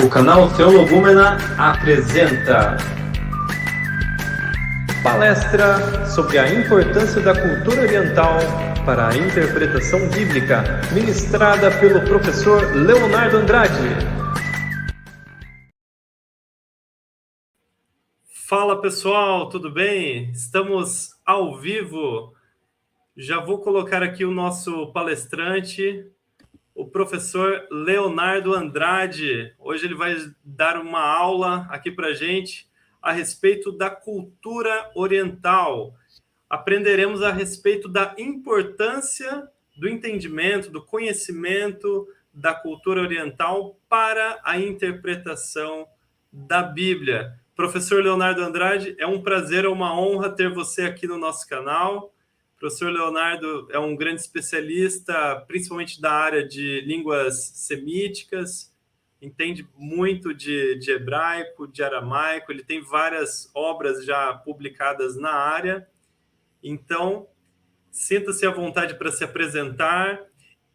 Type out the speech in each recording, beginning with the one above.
O canal Teologúmena apresenta palestra sobre a importância da cultura oriental para a interpretação bíblica, ministrada pelo professor Leonardo Andrade. Fala pessoal, tudo bem? Estamos ao vivo. Já vou colocar aqui o nosso palestrante, o professor Leonardo Andrade. Hoje ele vai dar uma aula aqui para a gente a respeito da cultura oriental. Aprenderemos a respeito da importância do entendimento, do conhecimento da cultura oriental para a interpretação da Bíblia. Professor Leonardo Andrade, é um prazer, é uma honra ter você aqui no nosso canal. O professor Leonardo é um grande especialista, principalmente da área de línguas semíticas, entende muito de hebraico, de aramaico, ele tem várias obras já publicadas na área. Então, sinta-se à vontade para se apresentar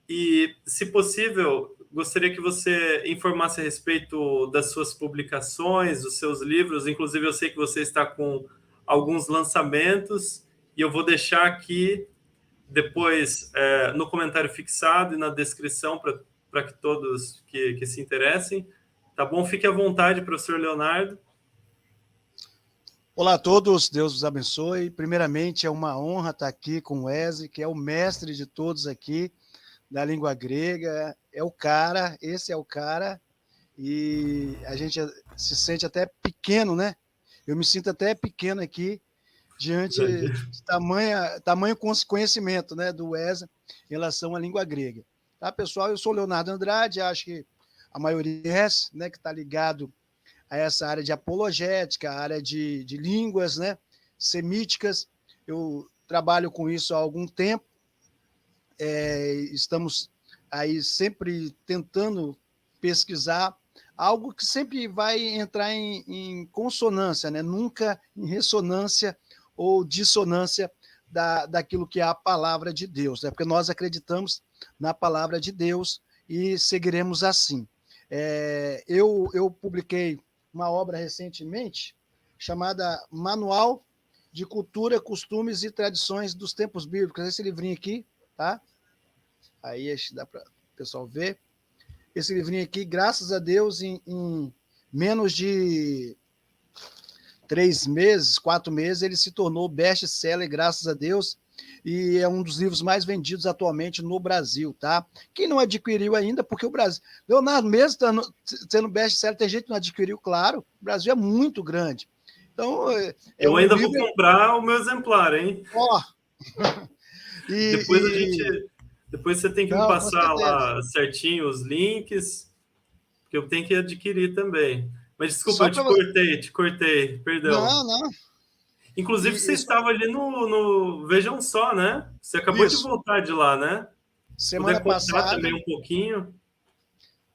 e, se possível, gostaria que você informasse a respeito das suas publicações, dos seus livros. Inclusive, eu sei que você está com alguns lançamentos e eu vou deixar aqui depois no comentário fixado e na descrição para que todos que se interessem. Tá bom? Fique à vontade, professor Leonardo. Olá a todos, Deus os abençoe. Primeiramente, é uma honra estar aqui com o Wesley, que é o mestre de todos aqui da língua grega. Esse é o cara, e a gente se sente até pequeno, né? Eu me sinto até pequeno aqui, diante de tamanho conhecimento, né, do Wesley em relação à língua grega. Tá, pessoal? Eu sou Leonardo Andrade, acho que a maioria conhece, né, que está ligado a essa área de apologética, a área de línguas, né, semíticas. Eu trabalho com isso há algum tempo. Estamos aí sempre tentando pesquisar algo que sempre vai entrar em consonância, né? Nunca em ressonância ou dissonância daquilo que é a palavra de Deus, né? Porque nós acreditamos na palavra de Deus e seguiremos assim. Eu publiquei uma obra recentemente chamada Manual de Cultura, Costumes e Tradições dos Tempos Bíblicos. Esse livrinho aqui, tá? Aí dá para o pessoal ver. Esse livrinho aqui, graças a Deus, em menos de 3 meses, 4 meses, ele se tornou best-seller, graças a Deus, e é um dos livros mais vendidos atualmente no Brasil, tá? Quem não adquiriu ainda, porque o Brasil... Leonardo, mesmo sendo best-seller, tem gente que não adquiriu, claro, o Brasil é muito grande. Então, eu ainda vou comprar o meu exemplar, hein? Ó! Depois você tem que me passar lá certinho os links, que eu tenho que adquirir também. Mas desculpa, eu te cortei, perdão. Não. Inclusive, você estava ali no Vejam Só, né? Você acabou de voltar de lá, né? Semana passada também um pouquinho.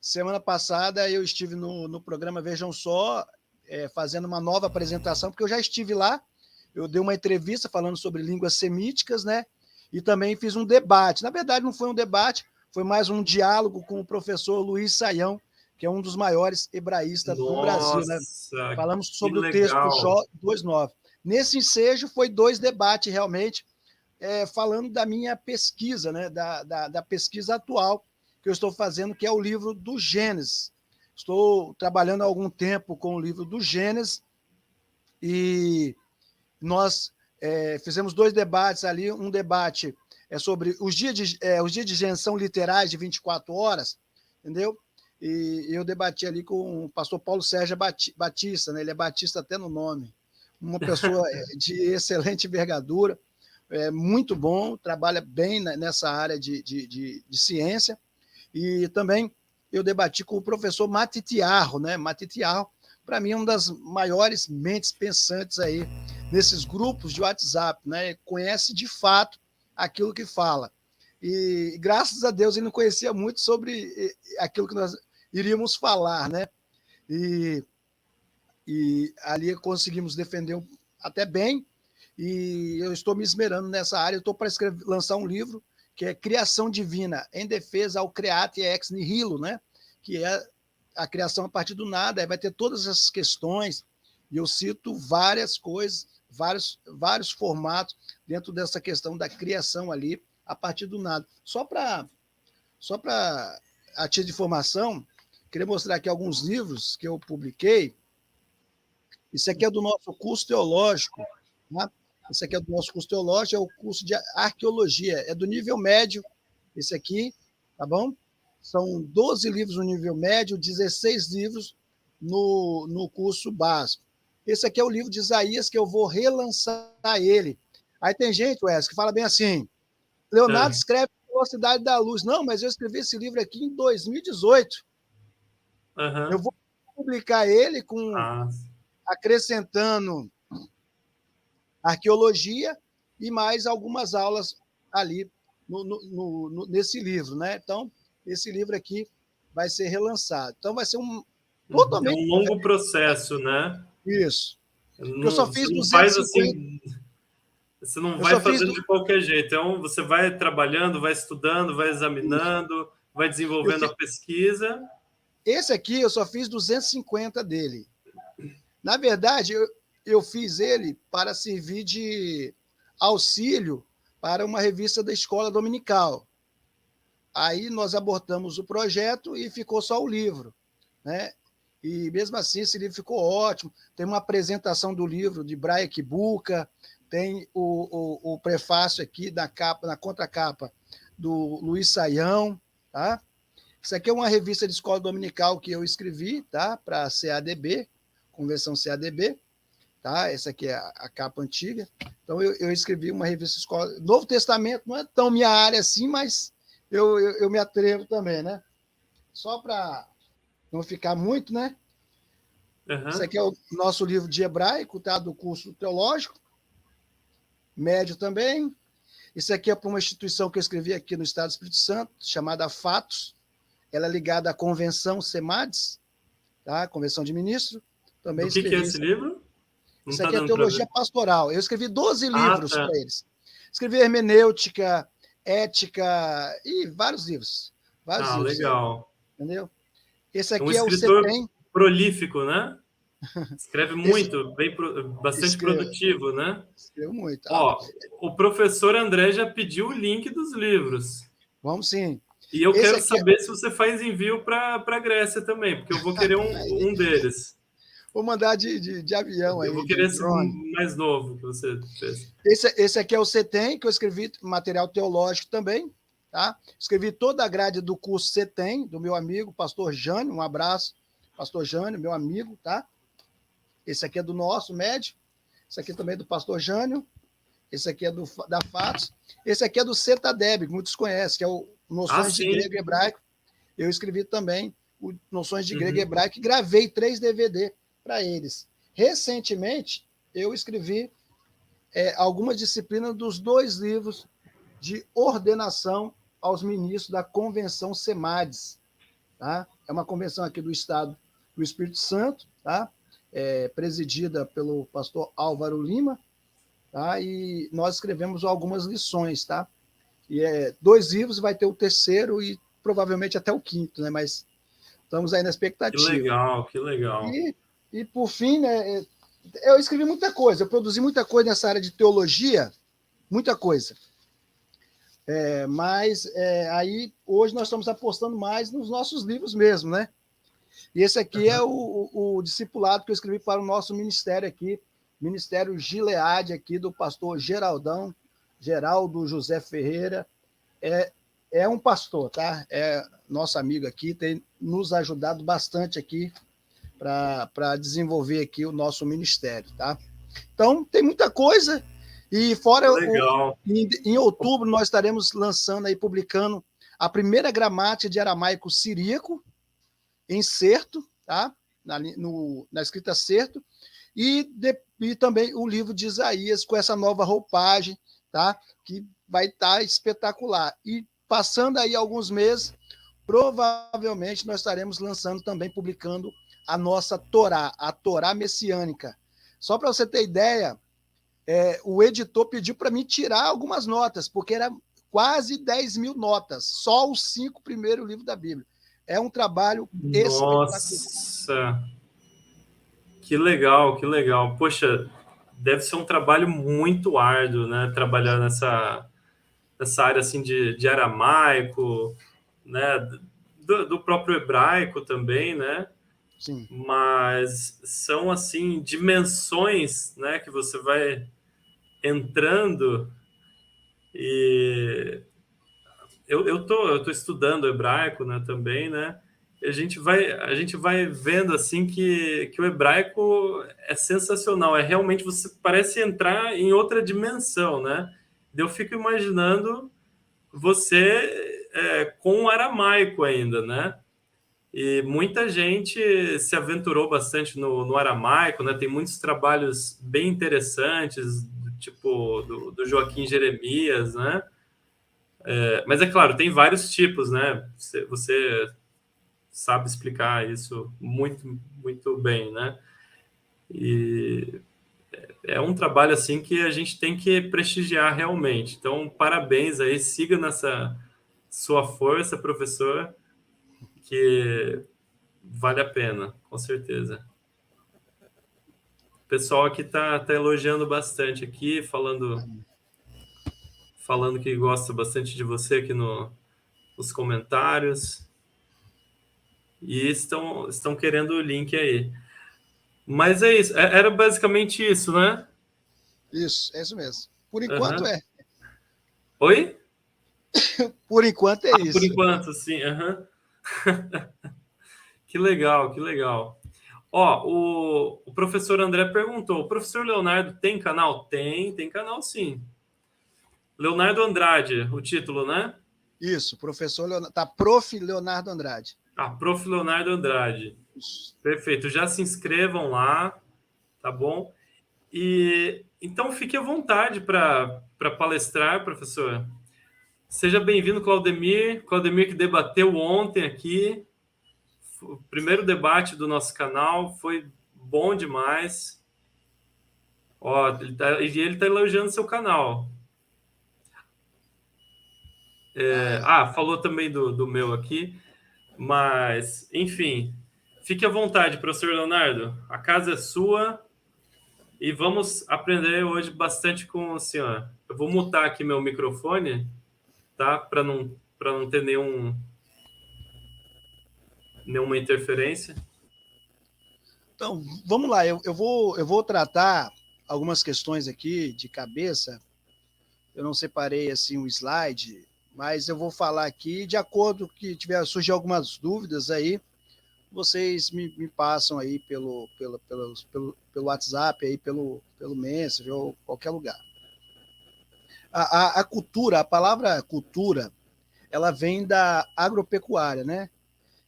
Semana passada eu estive no programa Vejam Só, fazendo uma nova apresentação, porque eu já estive lá, eu dei uma entrevista falando sobre línguas semíticas, né? E também fiz um debate. Na verdade, não foi um debate, foi mais um diálogo com o professor Luiz Saião, que é um dos maiores hebraístas do Brasil, né? Falamos sobre o texto Jó 2:9. Nesse ensejo, foi 2 debates, realmente, falando da minha pesquisa, né? Da pesquisa atual que eu estou fazendo, que é o livro do Gênesis. Estou trabalhando há algum tempo com o livro do Gênesis, e nós fizemos 2 debates ali. Um debate sobre os dias de Gênesis são literais de 24 horas, entendeu? E eu debati ali com o pastor Paulo Sérgio Batista, né? Ele é batista até no nome, uma pessoa de excelente envergadura, muito bom, trabalha bem nessa área de ciência. E também eu debati com o professor Matitiarro, né? Matitiarro, para mim, é uma das maiores mentes pensantes aí nesses grupos de WhatsApp, né? Conhece de fato aquilo que fala. E graças a Deus ele não conhecia muito sobre aquilo que nós iríamos falar, né? E ali conseguimos defender até bem, e eu estou me esmerando nessa área. Eu estou para lançar um livro que é Criação Divina em Defesa ao Create Ex Nihilo, né? Que é a criação a partir do nada, aí vai ter todas essas questões, e eu cito várias coisas, vários formatos dentro dessa questão da criação ali, a partir do nada. Só para a título de informação, queria mostrar aqui alguns livros que eu publiquei. Isso aqui é do nosso curso teológico, tá? Esse aqui é do nosso curso teológico, é o curso de arqueologia, é do nível médio, esse aqui, tá bom? São 12 livros no nível médio, 16 livros no curso básico. Esse aqui é o livro de Isaías, que eu vou relançar ele. Aí tem gente, Wes, que fala bem assim, Leonardo escreve Velocidade da Luz. Não, mas eu escrevi esse livro aqui em 2018. Eu vou publicar ele acrescentando arqueologia e mais algumas aulas ali nesse livro, né? Então, esse livro aqui vai ser relançado. Então, vai ser totalmente... É um longo processo, né? Isso. Eu só fiz 250... Faz assim, você não vai fazendo de qualquer jeito. Então, você vai trabalhando, vai estudando, vai examinando, vai desenvolvendo a pesquisa. Esse aqui eu só fiz 250 dele. Na verdade, eu fiz ele para servir de auxílio para uma revista da escola dominical. Aí nós abortamos o projeto e ficou só o livro, né? E mesmo assim esse livro ficou ótimo. Tem uma apresentação do livro de Braia Kibuka, tem o prefácio aqui na contracapa do Luiz Saião, tá? Isso aqui é uma revista de escola dominical que eu escrevi, tá? Para a CADB, Convenção CADB, tá? Essa aqui é a capa antiga. Então eu escrevi uma revista de escola. Novo Testamento não é tão minha área assim, mas eu me atrevo também, né? Só para não ficar muito, né? Isso aqui é o nosso livro de hebraico, tá? Do curso teológico, médio também. Isso aqui é para uma instituição que eu escrevi aqui no Estado do Espírito Santo, chamada Fatos. Ela é ligada à Convenção SEMADES, tá? Convenção de Ministros. Também o que é esse livro? Isso aqui é Teologia Pastoral. Eu escrevi 12 livros para eles. Escrevi hermenêutica, ética e vários livros. Vários livros, legal. Entendeu? Esse aqui é um escritor prolífico, né? Escreve muito, bastante produtivo, né? Escreve muito. O professor André já pediu o link dos livros. Vamos sim. E eu quero saber se você faz envio para a Grécia também, porque eu vou querer um deles. Vou mandar de avião aí. Eu vou querer esse mais novo que você fez. Esse aqui é o CETEM, que eu escrevi material teológico também. Tá? Escrevi toda a grade do curso CETEM, do meu amigo, pastor Jânio. Um abraço, pastor Jânio, meu amigo. Tá? Esse aqui é do nosso médio. Esse aqui também é do pastor Jânio. Esse aqui é da Fatos. Esse aqui é do CETADEB, que muitos conhecem, que é o Noções de Grego e Hebraico. Eu escrevi também o Noções de Grego e Hebraico e gravei 3 DVD para eles. Recentemente, eu escrevi algumas disciplinas dos 2 livros de ordenação aos ministros da Convenção SEMADES. Tá? É uma convenção aqui do Estado do Espírito Santo, tá? Presidida pelo pastor Álvaro Lima, tá? E nós escrevemos algumas lições, tá? E 2 livros, vai ter o 3º e provavelmente até o 5º, né? Mas estamos aí na expectativa. Que legal. E por fim, né, eu escrevi muita coisa, eu produzi muita coisa nessa área de teologia, muita coisa. Mas aí hoje nós estamos apostando mais nos nossos livros mesmo, né? E esse aqui é o discipulado que eu escrevi para o nosso ministério aqui, Ministério Gileade aqui, do pastor Geraldo José Ferreira. É um pastor, tá? É nosso amigo aqui, tem nos ajudado bastante aqui para desenvolver aqui o nosso ministério, tá? Então, tem muita coisa. E fora, em outubro, nós estaremos lançando aí, publicando a primeira gramática de aramaico siríaco, em certo, tá? Na escrita certo, e também o livro de Isaías com essa nova roupagem, tá? Que vai estar espetacular. E passando aí alguns meses, provavelmente nós estaremos lançando também, publicando a nossa Torá, a Torá messiânica. Só para você ter ideia, o editor pediu para mim tirar algumas notas, porque era quase 10 mil notas, só os 5 primeiros livros da Bíblia. É um trabalho espetacular. Nossa, que legal, que legal. Poxa, deve ser um trabalho muito árduo, né? Trabalhar nessa área assim de aramaico, né? Do próprio hebraico também, né? Sim. Mas são assim dimensões, né? Que você vai entrando e eu tô estudando hebraico, né? Também, né? E a gente vai vendo assim que o hebraico é sensacional. É realmente você parece entrar em outra dimensão, né? Eu fico imaginando você com o aramaico ainda, né? E muita gente se aventurou bastante no aramaico, né? Tem muitos trabalhos bem interessantes, tipo do Joaquim Jeremias, né? Mas é claro, tem vários tipos, né? Você sabe explicar isso muito, muito bem, né? E é um trabalho assim que a gente tem que prestigiar realmente. Então, parabéns aí, siga nessa sua força, professor, que vale a pena, com certeza. O pessoal aqui tá elogiando bastante aqui, falando que gosta bastante de você aqui nos comentários. E estão querendo o link aí. Mas é isso, era basicamente isso, né? Isso, é isso mesmo. Por enquanto Aham. é. Oi? Por enquanto é Por isso. enquanto, sim. Aham. Que legal, que legal. Ó, o professor André perguntou: o professor Leonardo tem canal? Tem canal sim. Leonardo Andrade, o título, né? Isso, professor Leonardo. Tá, prof. Leonardo Andrade. Ah, Prof. Leonardo Andrade. Isso. Perfeito. Já se inscrevam lá, tá bom? E então fique à vontade para palestrar, professor. Seja bem-vindo, Claudemir. Claudemir que debateu ontem aqui. O primeiro debate do nosso canal foi bom demais. Ó, ele tá elogiando seu canal. Falou também do meu aqui. Mas, enfim, fique à vontade, professor Leonardo. A casa é sua e vamos aprender hoje bastante com o senhor. Eu vou mutar aqui meu microfone, tá? Para não ter nenhuma interferência. Então, vamos lá. Eu vou tratar algumas questões aqui de cabeça. Eu não separei assim um slide, mas eu vou falar aqui de acordo que tiver surgir algumas dúvidas aí, vocês me passam aí pelo WhatsApp, aí pelo Messenger ou qualquer lugar. A cultura, a palavra cultura, ela vem da agropecuária, né?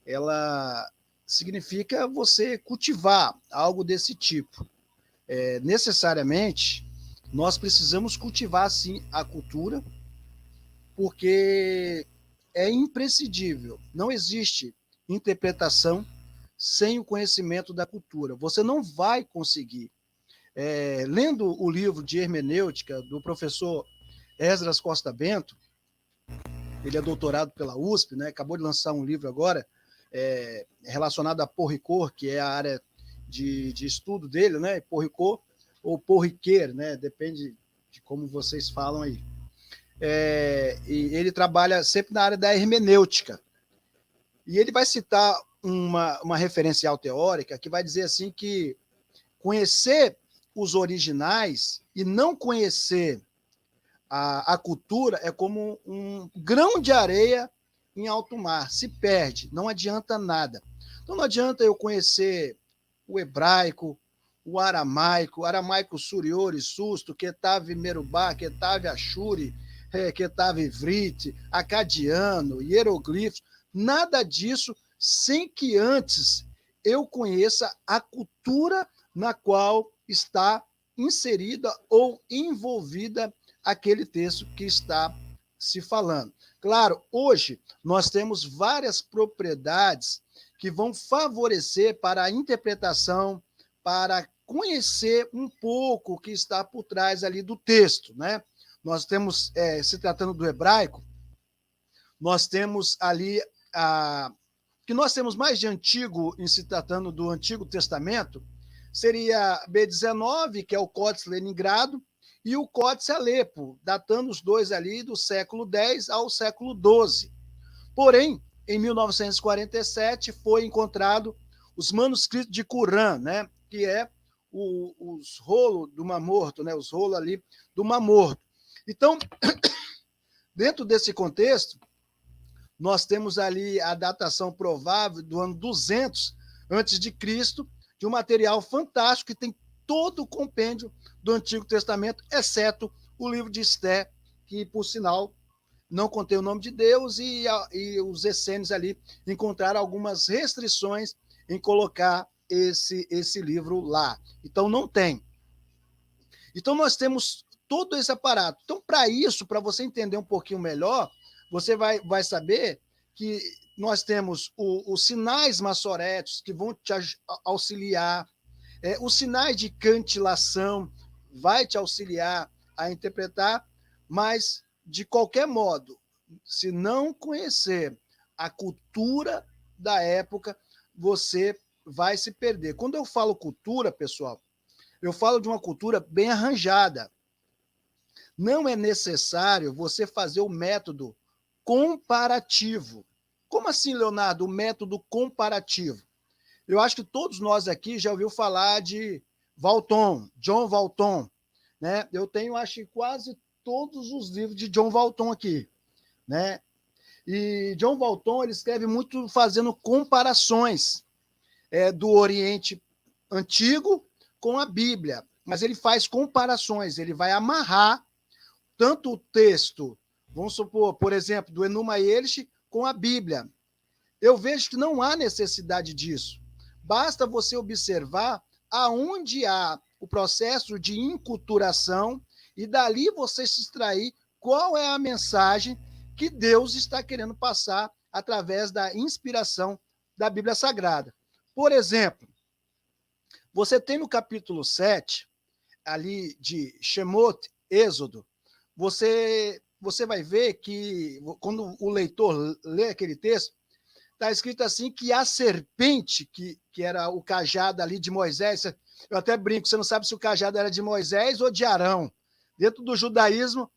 Ela significa você cultivar algo desse tipo. Necessariamente, nós precisamos cultivar, sim, a cultura, porque é imprescindível. Não existe interpretação sem o conhecimento da cultura. Você não vai conseguir. Lendo o livro de hermenêutica do professor Esdras Costa Bento, ele é doutorado pela USP, né? Acabou de lançar um livro agora relacionado a Porricor, que é a área de estudo dele, né? Porricor ou porriqueiro, né? Depende de como vocês falam aí. E ele trabalha sempre na área da hermenêutica. E ele vai citar uma referencial teórica que vai dizer assim que conhecer os originais e não conhecer a cultura é como um grão de areia em alto mar, se perde, não adianta nada. Então não adianta eu conhecer o hebraico, o aramaico suriori, susto, ketave merubá, ketave ashuri, ketave ivrit, acadiano, hieroglifos, nada disso sem que antes eu conheça a cultura na qual está inserida ou envolvida aquele texto que está se falando. Claro, hoje nós temos várias propriedades que vão favorecer para a interpretação, para conhecer um pouco o que está por trás ali do texto, né? Nós temos, se tratando do hebraico, nós temos ali o que nós temos mais de antigo, em se tratando do Antigo Testamento, seria B19, que é o Códice Leningrado, e o Códice Alepo, datando os dois ali do século X ao século XII. Porém, em 1947, foi encontrado os manuscritos de Qumran, né, que é os rolos do Mar Morto, né, os rolos ali do Mar Morto. Então, dentro desse contexto, nós temos ali a datação provável do ano 200 antes de Cristo, de um material fantástico que tem todo o compêndio do Antigo Testamento, exceto o livro de Esté, que, por sinal, não contém o nome de Deus, e os essênios ali encontraram algumas restrições em colocar esse livro lá. Então, não tem. Então, nós temos todo esse aparato. Então, para isso, para você entender um pouquinho melhor, você vai saber que nós temos os sinais maçoréticos que vão te auxiliar, os sinais de cantilação vai te auxiliar a interpretar, mas, de qualquer modo, se não conhecer a cultura da época, você vai se perder. Quando eu falo cultura, pessoal, eu falo de uma cultura bem arranjada. Não é necessário você fazer o método comparativo. Como assim, Leonardo, o método comparativo? Eu acho que todos nós aqui já ouviu falar de Walton, John Walton, né? Eu tenho, acho que quase todos os livros de John Walton aqui, né? E John Walton, ele escreve muito fazendo comparações do Oriente Antigo com a Bíblia, mas ele faz comparações, ele vai amarrar tanto o texto, vamos supor, por exemplo, do Enuma Elish com a Bíblia. Eu vejo que não há necessidade disso. Basta você observar aonde há o processo de enculturação e dali você se extrair qual é a mensagem que Deus está querendo passar através da inspiração da Bíblia Sagrada. Por exemplo, você tem no capítulo 7, ali de Shemot, Êxodo, você vai ver que, quando o leitor lê aquele texto, está escrito assim que a serpente, que era o cajado ali de Moisés, eu até brinco, você não sabe se o cajado era de Moisés ou de Arão. Dentro do judaísmo,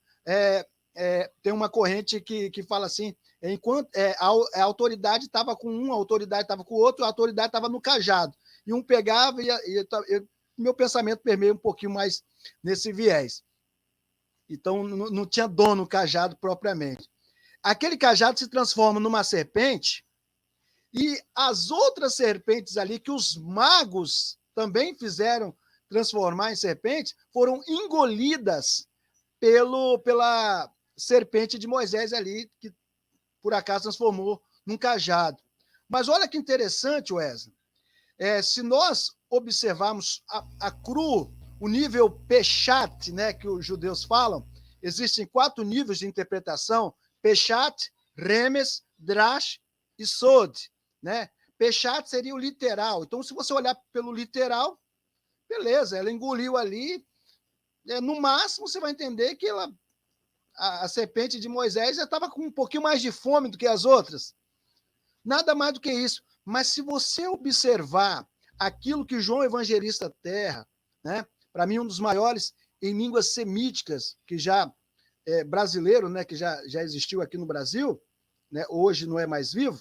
tem uma corrente que fala assim, enquanto a autoridade estava com um, a autoridade estava com o outro, a autoridade estava no cajado. E um pegava meu pensamento permeia um pouquinho mais nesse viés. Então, não tinha dono o cajado propriamente. Aquele cajado se transforma numa serpente e as outras serpentes ali, que os magos também fizeram transformar em serpentes, foram engolidas pela serpente de Moisés ali, que por acaso transformou num cajado. Mas olha que interessante, Wesley. Se nós observarmos a cru, o nível Peshat, né, que os judeus falam, existem 4 níveis de interpretação: Peshat, Remes, Drash e Sod. Né? Peshat seria o literal. Então, se você olhar pelo literal, beleza, ela engoliu ali. No máximo, você vai entender que a serpente de Moisés já estava com um pouquinho mais de fome do que as outras. Nada mais do que isso. Mas se você observar aquilo que João Evangelista Terra, né, para mim um dos maiores em línguas semíticas, que já brasileiro, né, que já existiu aqui no Brasil, né, hoje não é mais vivo,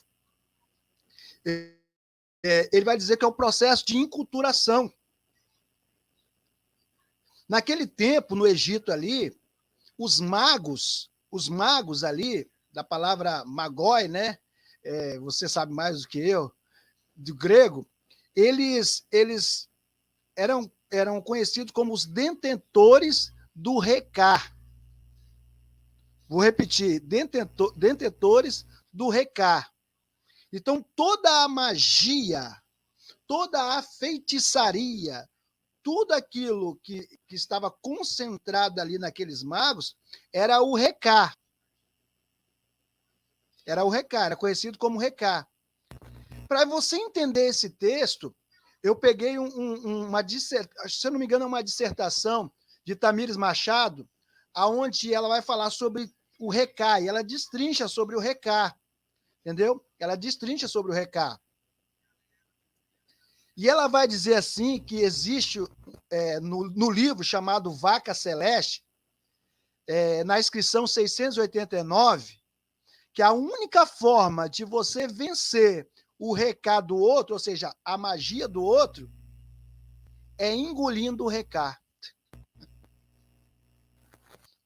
ele vai dizer que é o processo de enculturação. Naquele tempo, no Egito ali, os magos ali, da palavra magoi, né? Você sabe mais do que eu, do grego, eles eram conhecidos como os detentores do Recá. Vou repetir, detentores do Recá. Então, toda a magia, toda a feitiçaria, tudo aquilo que estava concentrado ali naqueles magos era o Recá. Era o Recá, era conhecido como Recá. Para você entender esse texto, eu peguei uma dissertação, se eu não me engano, é uma dissertação de Tamires Machado, aonde ela vai falar sobre o Recá, e ela destrincha sobre o Recá. entendeu? Ela destrincha sobre o Reká. E ela vai dizer assim que existe no livro chamado Vaca Celeste, na inscrição 689, que a única forma de você vencer o Reká do outro, ou seja, a magia do outro, é engolindo o Reká.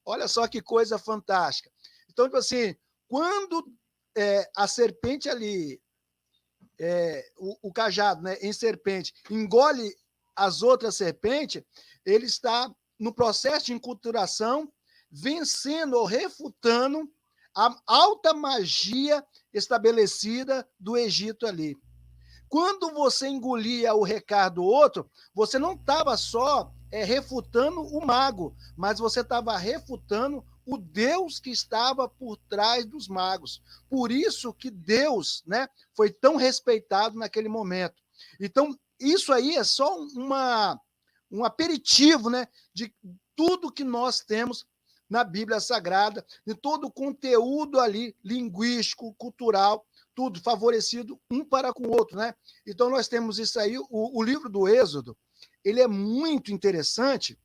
Olha só que coisa fantástica. Então, tipo assim, quando a serpente ali, o cajado, né, em serpente, engole as outras serpentes, ele está no processo de enculturação, vencendo ou refutando a alta magia estabelecida do Egito ali. Quando você engolia o Reká do outro, você não estava só refutando o mago, mas você estava refutando o Deus que estava por trás dos magos. Por isso que Deus, né, foi tão respeitado naquele momento. Então, isso aí é só um aperitivo, né, de tudo que nós temos na Bíblia Sagrada, de todo o conteúdo ali, linguístico, cultural, tudo favorecido um para com o outro, né? Então, nós temos isso aí. O livro do Êxodo, ele é muito interessante,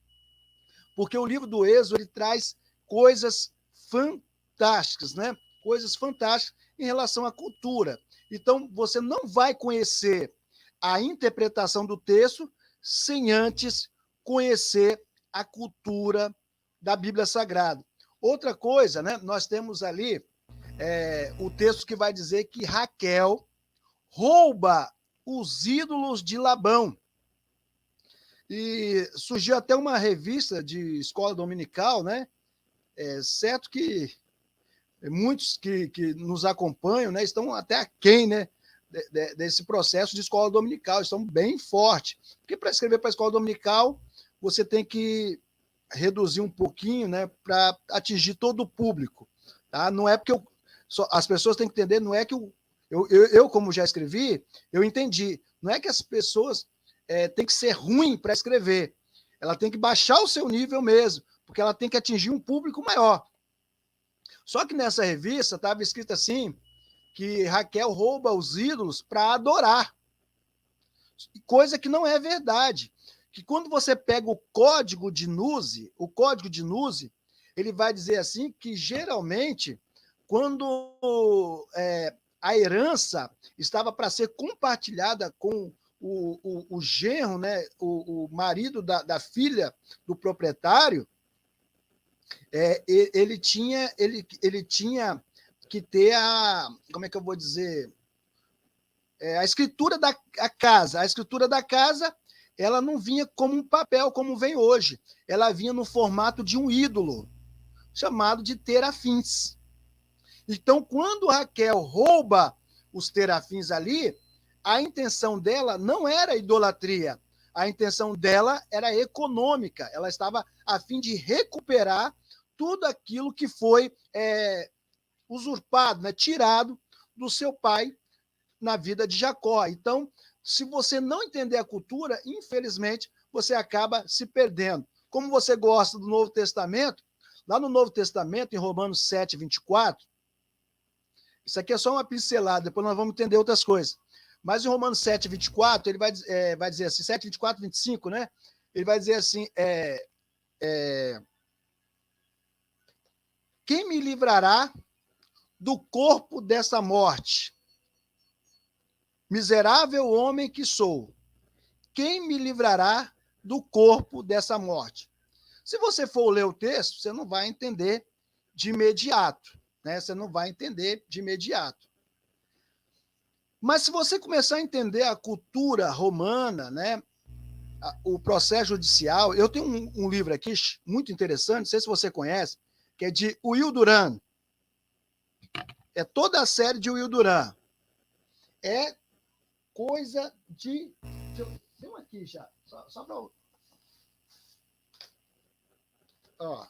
porque o livro do Êxodo ele traz coisas fantásticas, né? Coisas fantásticas em relação à cultura. Então, você não vai conhecer a interpretação do texto sem antes conhecer a cultura da Bíblia Sagrada. Outra coisa, né? Nós temos ali o texto que vai dizer que Raquel rouba os ídolos de Labão. E surgiu até uma revista de escola dominical, né? Certo que muitos que nos acompanham, né, estão até aquém, né, desse processo de escola dominical, estão bem fortes. Porque para escrever para a escola dominical, você tem que reduzir um pouquinho, né, para atingir todo o público. Tá? Não é porque as pessoas têm que entender, não é que eu, como já escrevi, eu entendi. Não é que as pessoas têm que ser ruim para escrever. Ela tem que baixar o seu nível mesmo, porque ela tem que atingir um público maior. Só que nessa revista estava escrito assim, que Raquel rouba os ídolos para adorar. Coisa que não é verdade. Que quando você pega o código de Nuse, ele vai dizer assim que geralmente, quando a herança estava para ser compartilhada com o genro, né, o marido da filha do proprietário, ele tinha que ter como é que eu vou dizer, a escritura da casa. A escritura da casa, ela não vinha como um papel, como vem hoje. Ela vinha no formato de um ídolo, chamado de terafins. Então, quando Raquel rouba os terafins ali, a intenção dela não era idolatria, a intenção dela era econômica. Ela estava a fim de recuperar tudo aquilo que foi usurpado, né, tirado do seu pai na vida de Jacó. Então, se você não entender a cultura, infelizmente, você acaba se perdendo. Como você gosta do Novo Testamento, lá no Novo Testamento, em Romanos 7, 24, isso aqui é só uma pincelada, depois nós vamos entender outras coisas. Mas em Romanos 7, 24, ele vai dizer assim, 7, 24, 25, né? Ele vai dizer assim, quem me livrará do corpo dessa morte? Miserável homem que sou, quem me livrará do corpo dessa morte? Se você for ler o texto, você não vai entender de imediato, né? Você não vai entender de imediato. Mas se você começar a entender a cultura romana, né, o processo judicial, eu tenho um livro aqui muito interessante, não sei se você conhece, que é de Will Durant. É toda a série de Will Durant. É coisa de... Tem um aqui já, só para... Ó,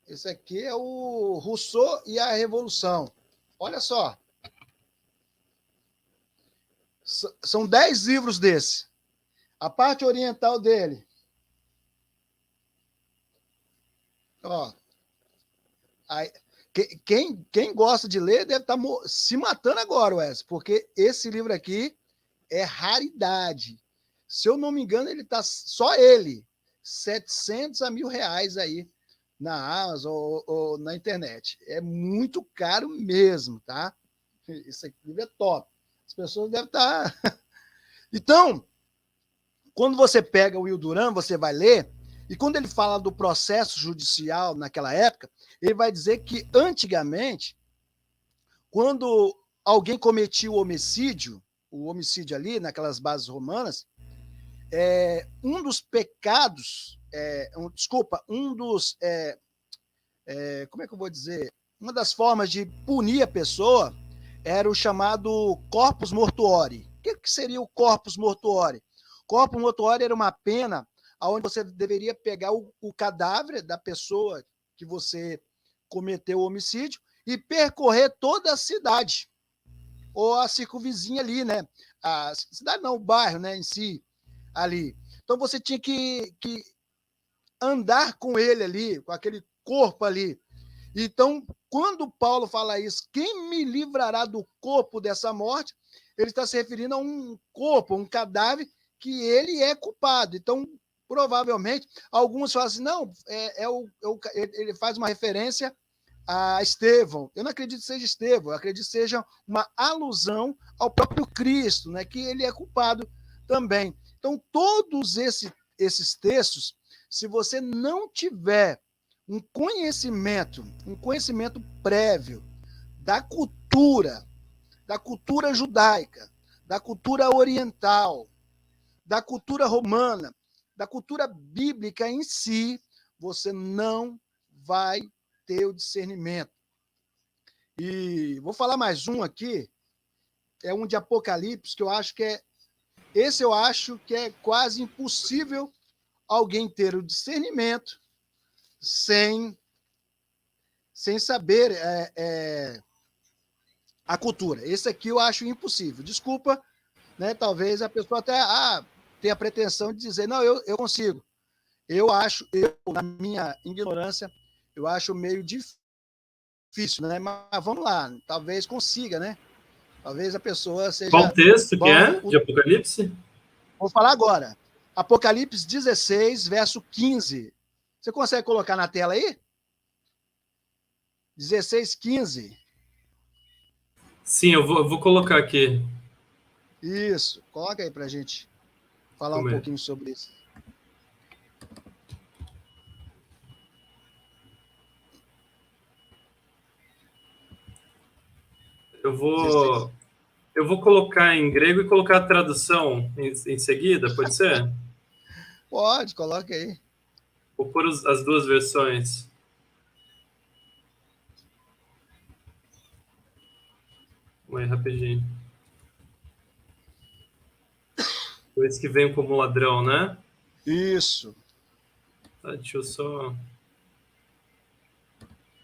esse aqui é o Rousseau e a Revolução. Olha só. São 10 livros desse. A parte oriental dele. Ó. Aí, Quem gosta de ler deve estar se matando agora, Wes, porque esse livro aqui é raridade. Se eu não me engano, ele está só ele, 700 a R$ 1.000 aí na Amazon ou na internet. É muito caro mesmo, tá? Esse livro é top. As pessoas devem estar. Então, quando você pega o Will Durant, você vai ler, e quando ele fala do processo judicial naquela época, ele vai dizer que antigamente, quando alguém cometia o homicídio ali, naquelas bases romanas, um dos pecados, como é que eu vou dizer? Uma das formas de punir a pessoa era o chamado corpus mortuori. O que seria o corpus mortuori? Corpus mortuori era uma pena onde você deveria pegar o cadáver da pessoa que você cometeu o homicídio e percorrer toda a cidade, ou a circunvizinha ali, né? A cidade não, o bairro, né, em si, ali. Então você tinha que andar com ele ali, com aquele corpo ali. Então, quando Paulo fala isso, quem me livrará do corpo dessa morte? Ele está se referindo a um corpo, um cadáver que ele é culpado. Então, provavelmente, alguns falam assim, não, ele faz uma referência a Estevão. Eu não acredito que seja Estevão, eu acredito que seja uma alusão ao próprio Cristo, né, que ele é culpado também. Então, todos esses textos, se você não tiver um conhecimento prévio da cultura judaica, da cultura oriental, da cultura romana, da cultura bíblica em si, você não vai ter o discernimento. E vou falar mais um aqui, é um de Apocalipse, que eu acho que eu acho que é quase impossível alguém ter o discernimento sem saber a cultura. Esse aqui eu acho impossível. Desculpa, né? Talvez a pessoa até tenha a pretensão de dizer, não, eu consigo. Na minha ignorância, eu acho meio difícil, né? Mas vamos lá, talvez consiga, né? Talvez a pessoa seja... Qual texto que é de Apocalipse? Vou falar agora. Apocalipse 16, verso 15. Você consegue colocar na tela aí? 16, 15. Sim, eu vou colocar aqui. Isso. Coloca aí para a gente falar um pouquinho sobre isso. Eu vou colocar em grego e colocar a tradução em seguida, pode ser? Pode, coloca aí. Vou pôr as duas versões. Vamos aí, rapidinho. Esse que vem como ladrão, né? Isso. Tá, deixa eu só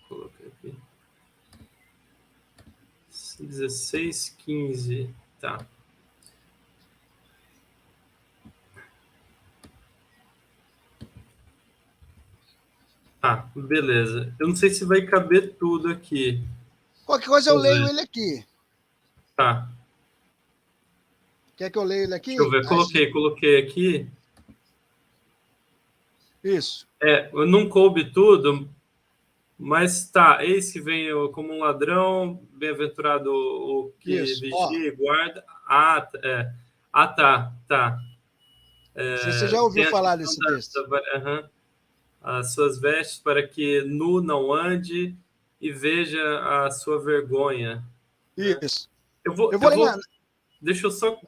colocar aqui. 16, 15. Tá. Ah, beleza. Eu não sei se vai caber tudo aqui. Qualquer coisa eu leio ele aqui. Tá. Quer que eu leia ele aqui? Deixa eu ver. Coloquei aqui. Isso. Eu não coube tudo, mas tá. Eis que vem como um ladrão, bem-aventurado o que Isso. vigia e guarda. Tá. Você já ouviu falar desse texto? As suas vestes para que nu não ande e veja a sua vergonha. Isso. Deixa eu só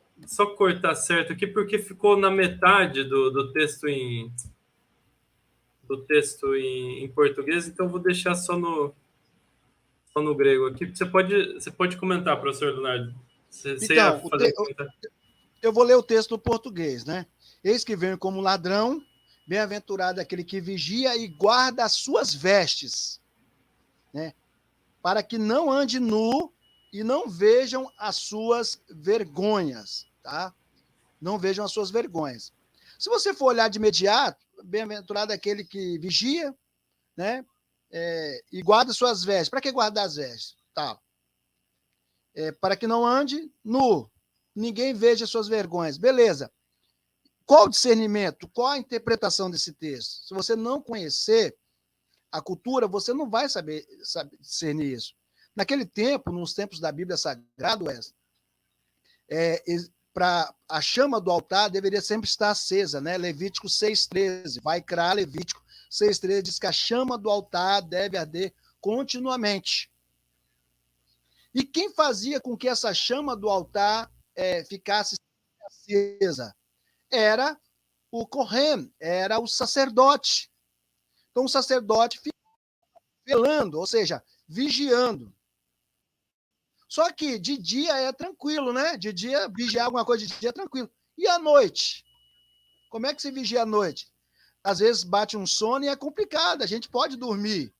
cortar certo aqui, porque ficou na metade do texto em português, então vou deixar só no grego aqui. Você pode comentar, professor Leonardo. Então, eu vou ler o texto no português, né? Eis que vem como ladrão, bem-aventurado aquele que vigia e guarda as suas vestes, né? Para que não ande nu e não vejam as suas vergonhas, tá? Não vejam as suas vergonhas. Se você for olhar de imediato, bem-aventurado aquele que vigia, né? e guarda suas vestes. Para que guardar as vestes? Tá. Para que não ande nu, ninguém veja suas vergonhas. Beleza. Qual o discernimento? Qual a interpretação desse texto? Se você não conhecer a cultura, você não vai saber discernir isso. Naquele tempo, nos tempos da Bíblia Sagrada, para a chama do altar deveria sempre estar acesa, né? Levítico 6,13, vai criar Levítico 6,13, diz que a chama do altar deve arder continuamente. E quem fazia com que essa chama do altar ficasse acesa? Era o Kohen, era o sacerdote. Então, o sacerdote fica velando, ou seja, vigiando. Só que de dia é tranquilo, né? De dia, vigiar alguma coisa de dia é tranquilo. E à noite? Como é que se vigia à noite? Às vezes bate um sono e é complicado, a gente pode dormir.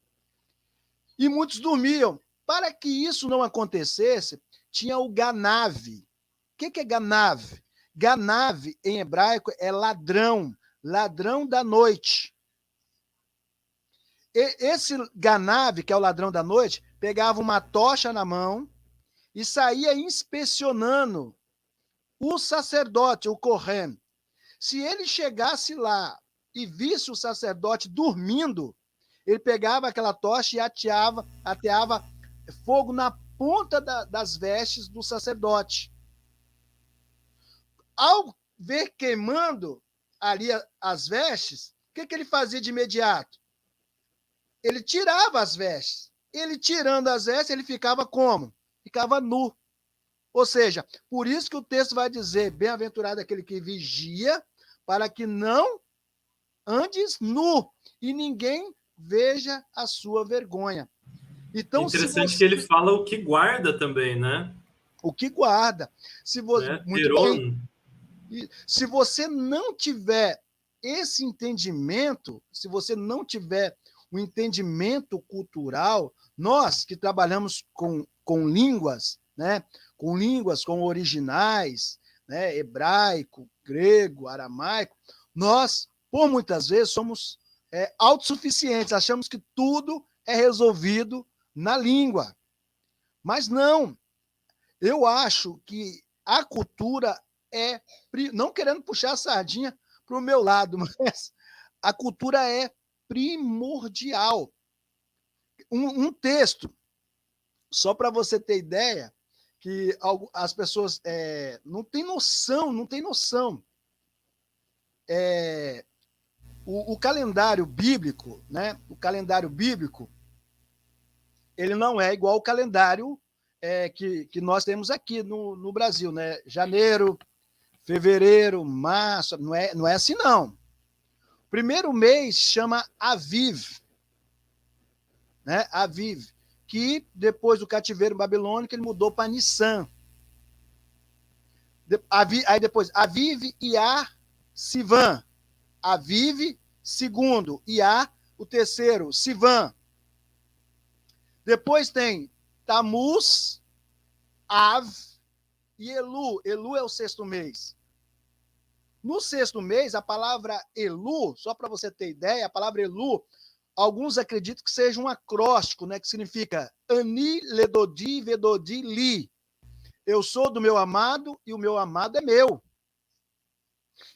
E muitos dormiam. Para que isso não acontecesse, tinha o Ganav. O que é Ganav? Ganav, em hebraico, é ladrão, ladrão da noite. Esse Ganav, que é o ladrão da noite, pegava uma tocha na mão e saía inspecionando o sacerdote, o Kohen. Se ele chegasse lá e visse o sacerdote dormindo, ele pegava aquela tocha e ateava fogo na ponta das vestes do sacerdote. Ao ver queimando ali as vestes, o que ele fazia de imediato? Ele tirava as vestes. Ele tirando as vestes, ele ficava como? Ficava nu. Ou seja, por isso que o texto vai dizer, bem-aventurado aquele que vigia, para que não andes nu e ninguém veja a sua vergonha. Então, interessante que ele fala o que guarda também, né? O que guarda. Muito bem. Se você não tiver esse entendimento, se você não tiver o entendimento cultural, nós que trabalhamos com línguas, né? Com línguas, com originais, né? Hebraico, grego, aramaico, nós, por muitas vezes, somos autossuficientes, achamos que tudo é resolvido na língua. Mas não. Eu acho que a cultura não querendo puxar a sardinha para o meu lado, mas a cultura é primordial. Um texto, só para você ter ideia, que as pessoas não têm noção. O calendário bíblico, né? O calendário bíblico, ele não é igual ao calendário que nós temos aqui no Brasil, né? Janeiro, fevereiro, março, não é assim, não. Primeiro mês chama Aviv, né? Aviv, que depois do cativeiro babilônico ele mudou para Nissan. Aí depois, Aviv, Iar, Sivan. Aviv, segundo, Iar, o terceiro, Sivan. Depois tem Tamuz, Av e Elu. Elu é o sexto mês. No sexto mês, a palavra Elu, só para você ter ideia, a palavra Elu, alguns acreditam que seja um acróstico, né, que significa Ani, Ledodi, Vedodi, Li. Eu sou do meu amado e o meu amado é meu.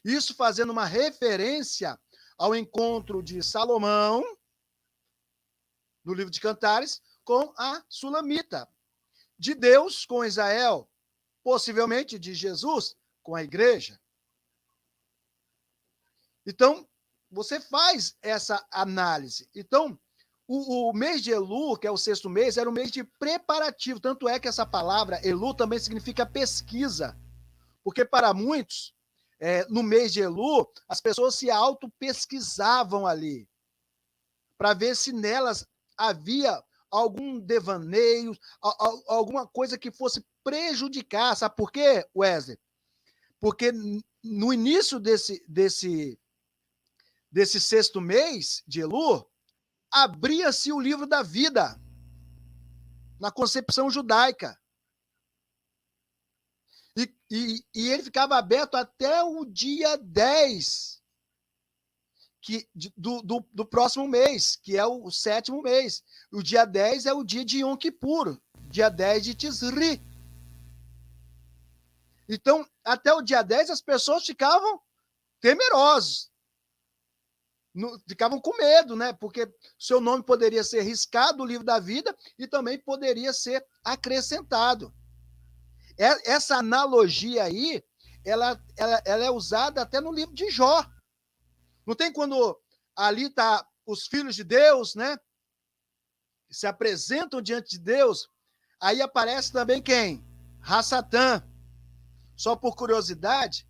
Isso fazendo uma referência ao encontro de Salomão, no livro de Cantares, com a Sulamita. De Deus com Israel, possivelmente de Jesus com a igreja. Então, você faz essa análise. Então, o mês de Elu, que é o sexto mês, era um mês de preparativo. Tanto é que essa palavra Elu também significa pesquisa. Porque para muitos, no mês de Elu, as pessoas se auto-pesquisavam ali, para ver se nelas havia algum devaneio, alguma coisa que fosse prejudicar. Sabe por quê, Wesley? Porque no início desse sexto mês de Elu, abria-se o livro da vida, na concepção judaica. E ele ficava aberto até o dia 10. do próximo mês, que é o 7º mês. O dia 10 é o dia de Yom Kippur, dia 10 de Tisri. Então, até o dia 10, as pessoas ficavam temerosos, ficavam com medo, né? Porque seu nome poderia ser riscado do livro da vida e também poderia ser acrescentado. Essa analogia aí, ela é usada até no livro de Jó. Não tem quando ali tá os filhos de Deus, né? Se apresentam diante de Deus, aí aparece também quem? Ra-Satã. Só por curiosidade,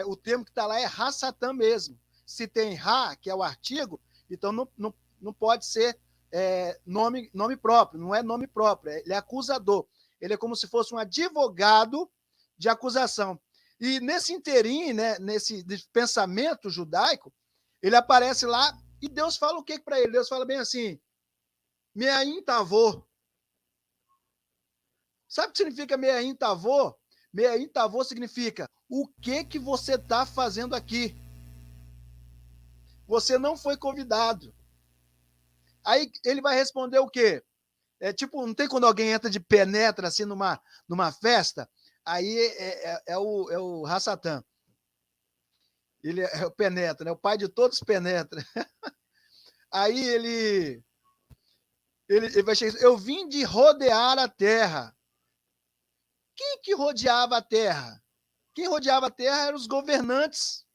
o termo que está lá é Ra-Satã mesmo. Se tem Ra, que é o artigo, então não pode ser nome próprio, não é nome próprio, ele é acusador. Ele é como se fosse um advogado de acusação. E nesse interim, né, nesse pensamento judaico, ele aparece lá e Deus fala o que para ele? Deus fala bem assim, Me'aim tavô. Sabe o que significa Me'aim tavô? Me'aim tavô significa o que você está fazendo aqui? Você não foi convidado. Aí ele vai responder o quê? Tipo, não tem quando alguém entra de penetra assim numa festa? Aí é o Ra-Satã. Ele é o penetra, né? O pai de todos penetra. Aí ele vai chegar, eu vim de rodear a terra. Quem que rodeava a terra? Quem rodeava a terra eram os governantes.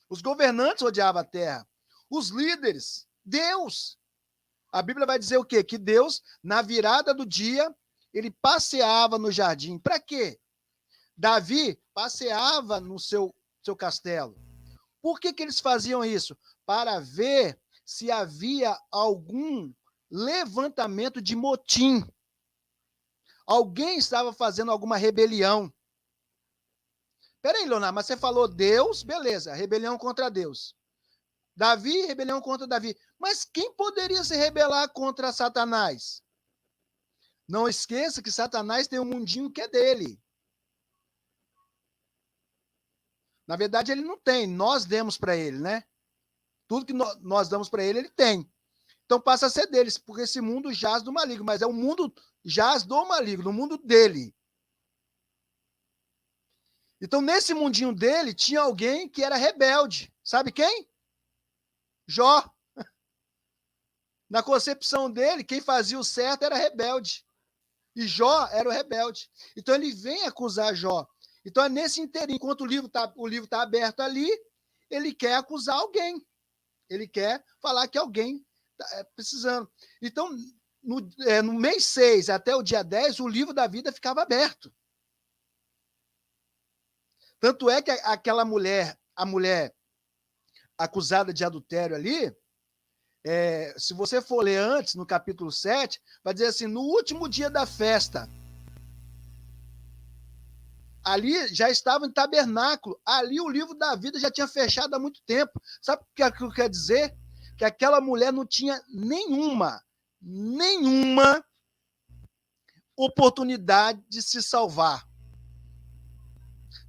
Os governantes rodeavam a terra. Os líderes. Deus. A Bíblia vai dizer o quê? Que Deus, na virada do dia, ele passeava no jardim. Para quê? Davi passeava no seu castelo. Por que eles faziam isso? Para ver se havia algum levantamento de motim. Alguém estava fazendo alguma rebelião. Peraí, Leonardo, mas você falou Deus, beleza, rebelião contra Deus. Davi, rebelião contra Davi. Mas quem poderia se rebelar contra Satanás? Não esqueça que Satanás tem um mundinho que é dele. Na verdade, ele não tem, nós demos para ele, né? Tudo que nós damos para ele, ele tem. Então passa a ser deles, porque esse mundo jaz do maligno, mas é o mundo jaz do maligno, o mundo dele. Então, nesse mundinho dele, tinha alguém que era rebelde. Sabe quem? Jó. Na concepção dele, quem fazia o certo era rebelde. E Jó era o rebelde. Então, ele vem acusar Jó. Então, é nesse inteirinho, enquanto o livro tá aberto ali, ele quer acusar alguém. Ele quer falar que alguém está precisando. Então, no mês 6 até o dia 10, o livro da vida ficava aberto. Tanto é que aquela mulher, a mulher acusada de adultério ali, se você for ler antes, no capítulo 7, vai dizer assim, no último dia da festa, ali já estava em tabernáculo, ali o livro da vida já tinha fechado há muito tempo. Sabe o que aquilo quer dizer? Que aquela mulher não tinha nenhuma oportunidade de se salvar.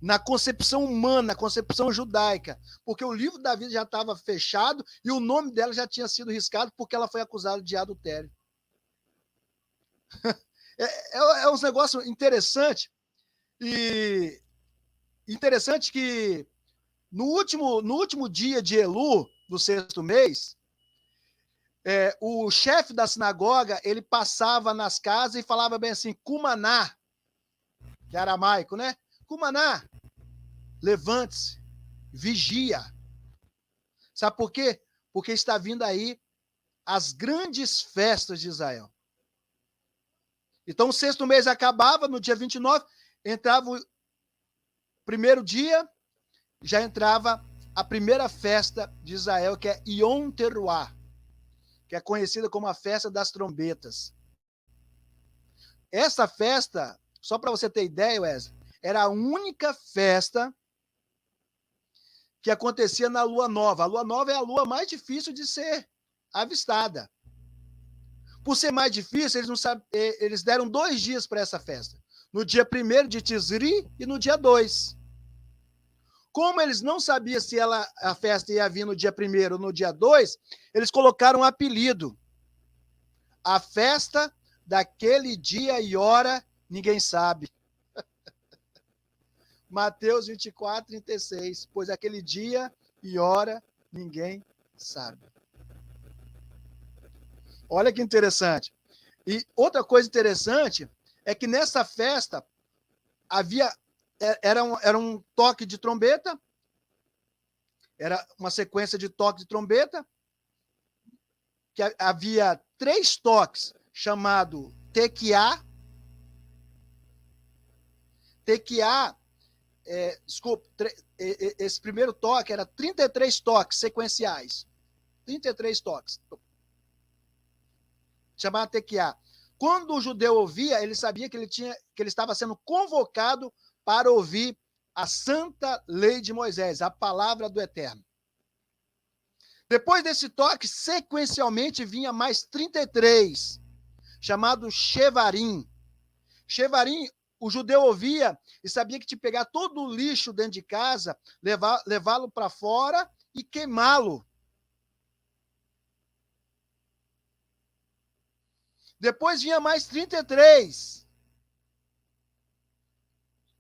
Na concepção humana, na concepção judaica, porque o livro da vida já estava fechado e o nome dela já tinha sido riscado porque ela foi acusada de adultério. É um negócio interessante, e interessante que no último dia de Elu, do 6º mês, o chefe da sinagoga, ele passava nas casas e falava bem assim, Cumaná, que é aramaico, né? Cumaná, levante-se, vigia. Sabe por quê? Porque está vindo aí as grandes festas de Israel. Então, o 6º mês acabava, no dia 29, entrava o primeiro dia, já entrava a primeira festa de Israel, que é Yom Teruah, que é conhecida como a festa das trombetas. Essa festa, só para você ter ideia, Wesley, era a única festa que acontecia na lua nova. A lua nova é a lua mais difícil de ser avistada. Por ser mais difícil, eles deram 2 dias para essa festa. No dia 1º de Tisri e no dia 2. Como eles não sabiam se a festa ia vir no dia 1º ou no dia 2, eles colocaram um apelido. A festa daquele dia e hora, ninguém sabe. Mateus 24, 36. Pois aquele dia e hora, ninguém sabe. Olha que interessante. E outra coisa interessante é que nessa festa era um toque de trombeta, era uma sequência de toque de trombeta, que havia 3 toques, chamado tequiá. Tequiá, esse primeiro toque era 33 toques sequenciais. 33 toques. Chamado tequiá. Quando o judeu ouvia, ele sabia que ele estava sendo convocado para ouvir a santa lei de Moisés, a palavra do Eterno. Depois desse toque, sequencialmente vinha mais 33, chamado Shevarim. Shevarim, o judeu ouvia e sabia que tinha que pegar todo o lixo dentro de casa, levá-lo para fora e queimá-lo. Depois vinha mais 33,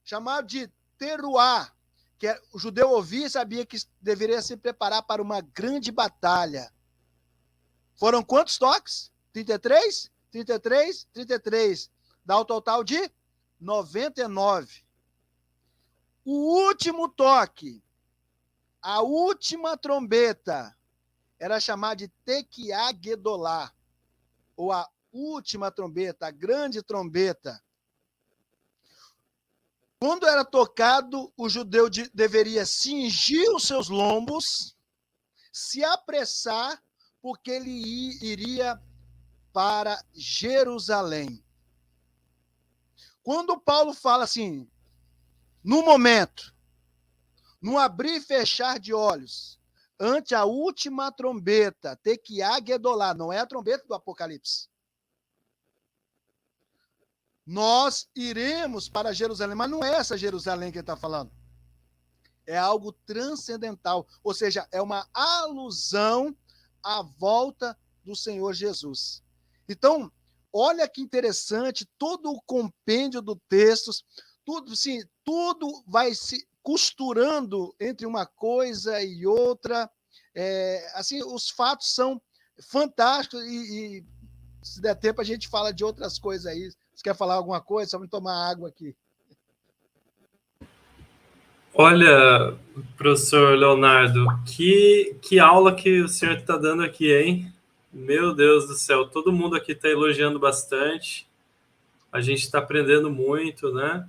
chamado de teruá, que o judeu ouvia e sabia que deveria se preparar para uma grande batalha. Foram quantos toques? 33? 33, 33. Dá o total de 99. O último toque, a última trombeta, era chamada de Tequiá Gedolá, ou a última trombeta, a grande trombeta. Quando era tocado, o judeu deveria cingir os seus lombos, se apressar, porque ele iria para Jerusalém. Quando Paulo fala assim, no momento, no abrir e fechar de olhos, ante a última trombeta, Tequiá Gedolá, não é a trombeta do Apocalipse. Nós iremos para Jerusalém, mas não é essa Jerusalém que ele está falando. É algo transcendental, ou seja, é uma alusão à volta do Senhor Jesus. Então, olha que interessante, todo o compêndio do texto, tudo vai se costurando entre uma coisa e outra. Os fatos são fantásticos e se der tempo a gente fala de outras coisas aí. Você quer falar alguma coisa? Só me tomar água aqui. Olha, professor Leonardo, que aula que o senhor está dando aqui, hein? Meu Deus do céu, todo mundo aqui está elogiando bastante. A gente está aprendendo muito, né?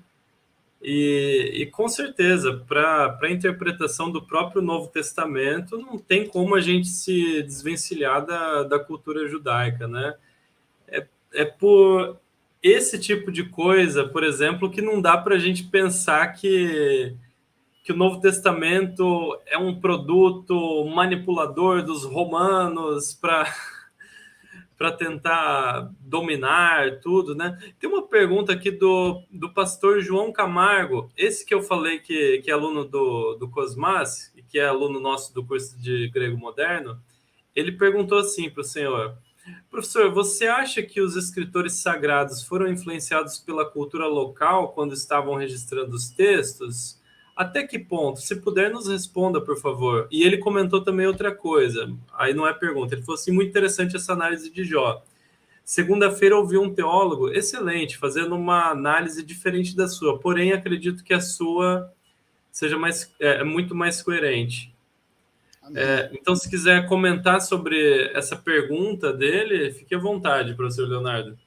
E com certeza, para a interpretação do próprio Novo Testamento, não tem como a gente se desvencilhar da cultura judaica, né? É por esse tipo de coisa, por exemplo, que não dá para a gente pensar que o Novo Testamento é um produto manipulador dos romanos para tentar dominar tudo, né? Tem uma pergunta aqui do pastor João Camargo, esse que eu falei que é aluno do Cosmas, e que é aluno nosso do curso de grego moderno. Ele perguntou assim para o senhor: professor, você acha que os escritores sagrados foram influenciados pela cultura local quando estavam registrando os textos? Até que ponto? Se puder, nos responda, por favor. E ele comentou também outra coisa. Aí não é pergunta. Ele falou assim, muito interessante essa análise de Jó. Segunda-feira ouvi um teólogo excelente, fazendo uma análise diferente da sua. Porém, acredito que a sua seja muito mais coerente. Então, se quiser comentar sobre essa pergunta dele, fique à vontade, professor Leonardo.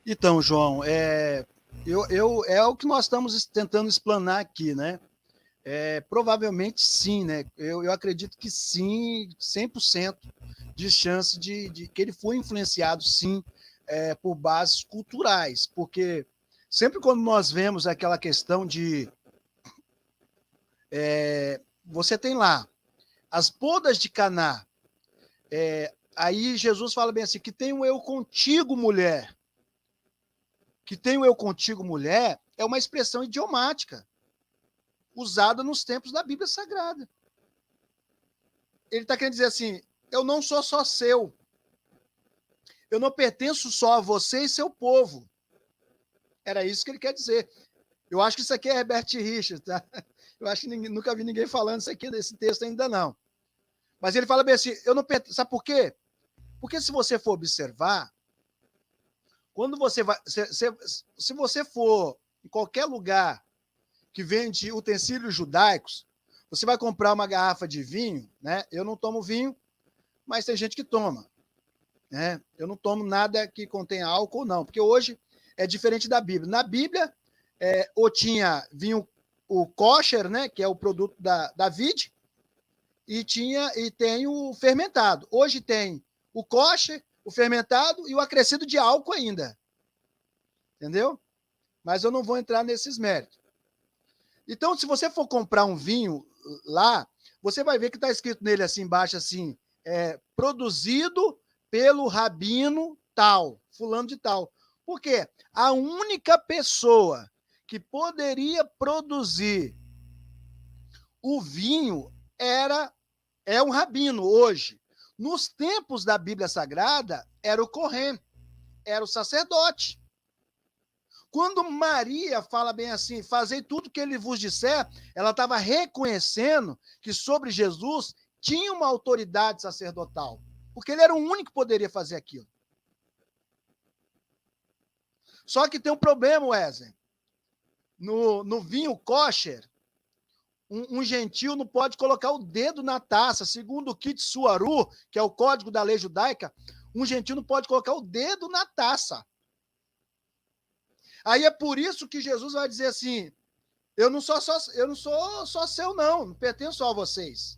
Então, João, é o que nós estamos tentando explanar aqui, né? Provavelmente sim, né? Eu acredito que sim, 100% de chance de que ele foi influenciado, sim, por bases culturais, porque sempre quando nós vemos aquela questão de... você tem lá as bodas de Caná, aí Jesus fala bem assim, que tenho eu contigo, mulher. Que tenho eu contigo, mulher, é uma expressão idiomática. usada nos tempos da Bíblia Sagrada. Ele está querendo dizer assim, eu não sou só seu. Eu não pertenço só a você e seu povo. Era isso que ele quer dizer. Eu acho que isso aqui é Herbert Richards, tá? Eu acho que nunca vi ninguém falando isso aqui desse texto ainda não. Mas ele fala bem assim, eu não pertenço. Sabe por quê? Porque se você for observar, quando você vai, se você for em qualquer lugar que vende utensílios judaicos, você vai comprar uma garrafa de vinho, né? Eu não tomo vinho, mas tem gente que toma, né? Eu não tomo nada que contenha álcool, não, porque hoje é diferente da Bíblia. Na Bíblia, ou tinha vinho o kosher, né? Que é o produto da vide, e tem o fermentado. Hoje tem o kosher, o fermentado e o acrescido de álcool ainda. Entendeu? Mas eu não vou entrar nesses méritos. Então, se você for comprar um vinho lá, você vai ver que está escrito nele assim embaixo, assim, produzido pelo rabino tal, fulano de tal. Por quê? A única pessoa que poderia produzir o vinho é um rabino hoje. Nos tempos da Bíblia Sagrada, era o Cohen, era o sacerdote. Quando Maria fala bem assim, fazei tudo que ele vos disser, ela estava reconhecendo que sobre Jesus tinha uma autoridade sacerdotal, porque ele era o único que poderia fazer aquilo. Só que tem um problema, Wesley. No vinho kosher, um gentil não pode colocar o dedo na taça. Segundo o Kit Suaru, que é o código da lei judaica, um gentil não pode colocar o dedo na taça. Aí é por isso que Jesus vai dizer assim, eu não sou só seu, não pertenço só a vocês.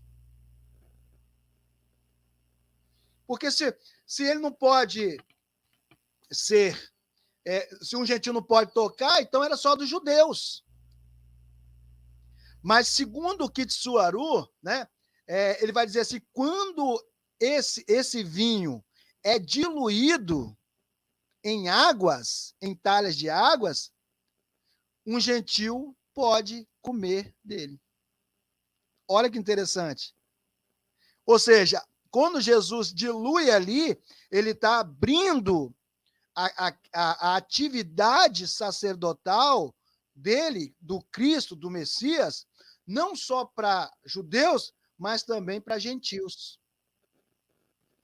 Porque se ele não pode ser, se um gentil não pode tocar, então era só dos judeus. Mas segundo o Kitsuaru, né, ele vai dizer assim, quando esse vinho é diluído em águas, em talhas de águas, um gentil pode comer dele. Olha que interessante. Ou seja, quando Jesus dilui ali, ele está abrindo a atividade sacerdotal dele, do Cristo, do Messias, não só para judeus, mas também para gentios.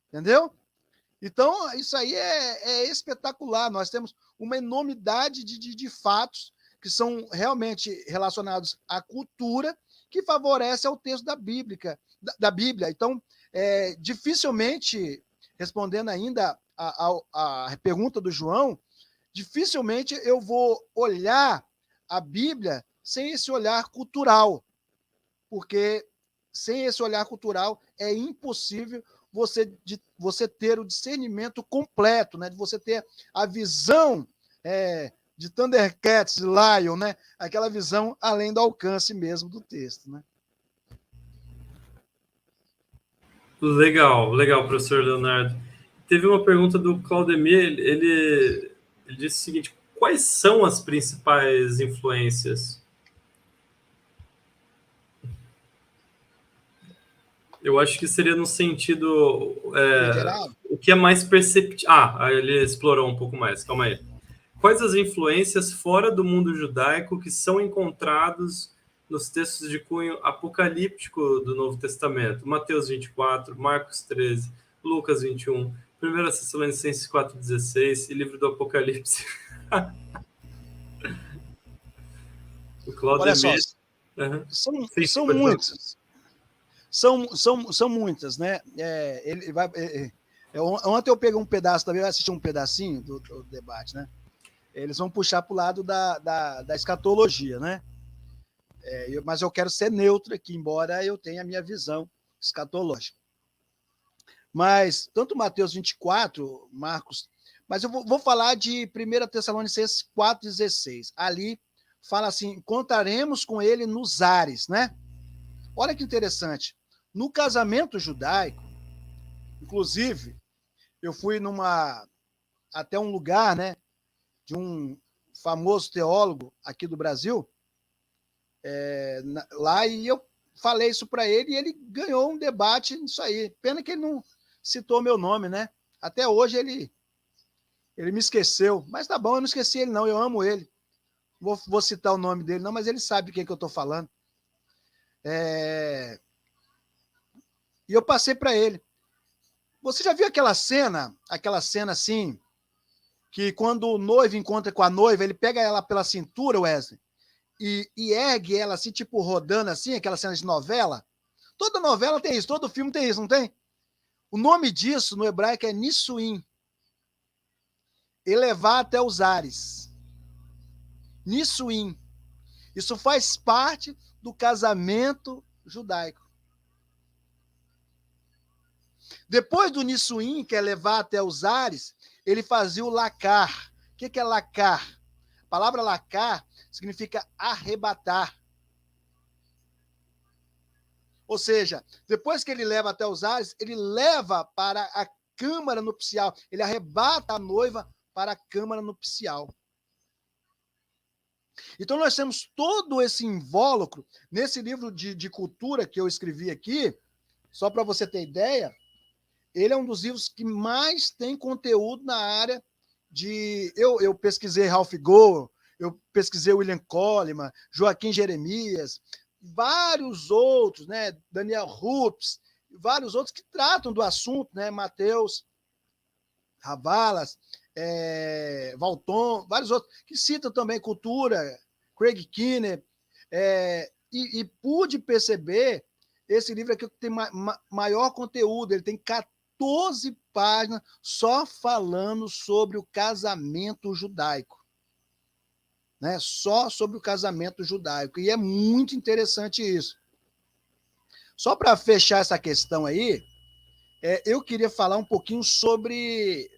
Entendeu? Então, isso aí é espetacular. Nós temos uma enormidade de fatos que são realmente relacionados à cultura, que favorece ao texto da Bíblia. Então, dificilmente, respondendo ainda a pergunta do João, dificilmente eu vou olhar a Bíblia sem esse olhar cultural, porque sem esse olhar cultural é impossível você ter o discernimento completo, né? De você ter a visão de Thundercats, de Lion, né? Aquela visão além do alcance mesmo do texto, né? Legal, professor Leonardo. Teve uma pergunta do Claudemir, ele disse o seguinte, quais são as principais influências? Eu acho que seria no sentido... o que é mais perceptível... ele explorou um pouco mais, calma aí. Quais as influências fora do mundo judaico que são encontrados nos textos de cunho apocalíptico do Novo Testamento? Mateus 24, Marcos 13, Lucas 21, 1 Tessalonicenses 4,16 e livro do Apocalipse. O Claudemir... Olha só, são muitas. São muitas, né? Ontem eu peguei um pedaço também, eu assisti um pedacinho do debate, né? Eles vão puxar para o lado da escatologia, né? Mas eu quero ser neutro aqui, embora eu tenha a minha visão escatológica. Mas, tanto Mateus 24, Marcos... Mas eu vou falar de 1 Tessalonicenses 4,16. Ali fala assim, encontraremos com ele nos ares, né? Olha que interessante. No casamento judaico, inclusive, eu fui até um lugar, né, de um famoso teólogo aqui do Brasil, lá, e eu falei isso para ele e ele ganhou um debate nisso aí. Pena que ele não citou meu nome, né? Até hoje ele me esqueceu, mas tá bom, eu não esqueci ele não, eu amo ele. Vou citar o nome dele não, mas ele sabe quem que eu estou falando. E eu passei para ele. Você já viu aquela cena assim, que quando o noivo encontra com a noiva, ele pega ela pela cintura, Wesley, e ergue ela assim, tipo rodando assim, aquela cena de novela? Toda novela tem isso, todo filme tem isso, não tem? O nome disso no hebraico é Nissuim, elevar até os ares. Nissuim. Isso faz parte do casamento judaico. Depois do Nissuim, que é levar até os ares, ele fazia o lacar. O que é lacar? A palavra lacar significa arrebatar. Ou seja, depois que ele leva até os ares, ele leva para a câmara nupcial. Ele arrebata a noiva para a câmara nupcial. Então, nós temos todo esse invólucro nesse livro de cultura que eu escrevi aqui, só para você ter ideia. Ele é um dos livros que mais tem conteúdo na área de... Eu pesquisei Ralph Goer, eu pesquisei William Coleman, Joaquim Jeremias, vários outros, né? Daniel Rups, vários outros que tratam do assunto, né? Mateus Ravalas, Valton, vários outros, que citam também cultura, Craig Kinner, e pude perceber esse livro aqui que tem maior conteúdo, ele tem 14 páginas só falando sobre o casamento judaico. Né? Só sobre o casamento judaico. E é muito interessante isso. Só para fechar essa questão aí, eu queria falar um pouquinho sobre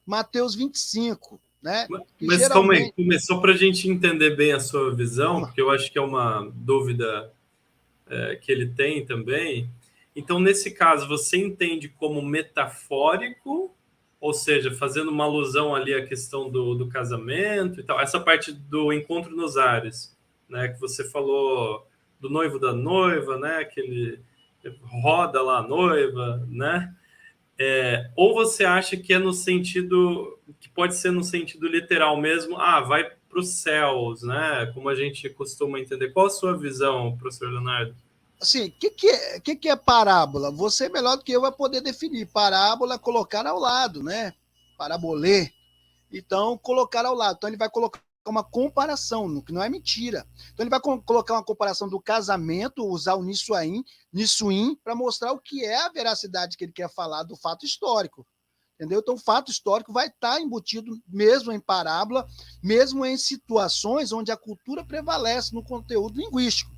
Mateus 25. Né? Mas geralmente... calma aí, começou para a gente entender bem a sua visão, Vamos. porque eu acho que é uma dúvida que ele tem também. Então, nesse caso, você entende como metafórico, ou seja, fazendo uma alusão ali à questão do casamento e tal, essa parte do encontro nos ares, né, que você falou do noivo da noiva, né, que ele roda lá a noiva, né? Ou você acha que é no sentido, que pode ser no sentido literal mesmo, vai para os céus, né? Como a gente costuma entender. Qual a sua visão, professor Leonardo? Assim, o que é parábola? Você melhor do que eu vai poder definir. Parábola é colocar ao lado, né? Parabolê. Então, colocar ao lado. Então, ele vai colocar uma comparação, que não é mentira. Então, ele vai colocar uma comparação do casamento, usar o Nissuim, para mostrar o que é a veracidade que ele quer falar do fato histórico. Entendeu? Então, o fato histórico vai estar embutido mesmo em parábola, mesmo em situações onde a cultura prevalece no conteúdo linguístico.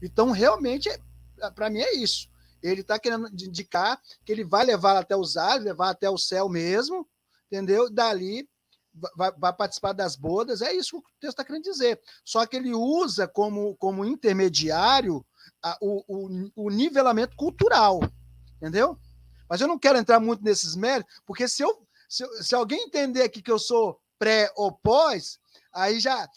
Então, realmente, para mim é isso. Ele está querendo indicar que ele vai levar até os ares, levar até o céu mesmo, entendeu? Dali vai participar das bodas, é isso que o texto está querendo dizer. Só que ele usa como intermediário o nivelamento cultural, entendeu? Mas eu não quero entrar muito nesses méritos, porque se alguém entender aqui que eu sou pré ou pós, aí já...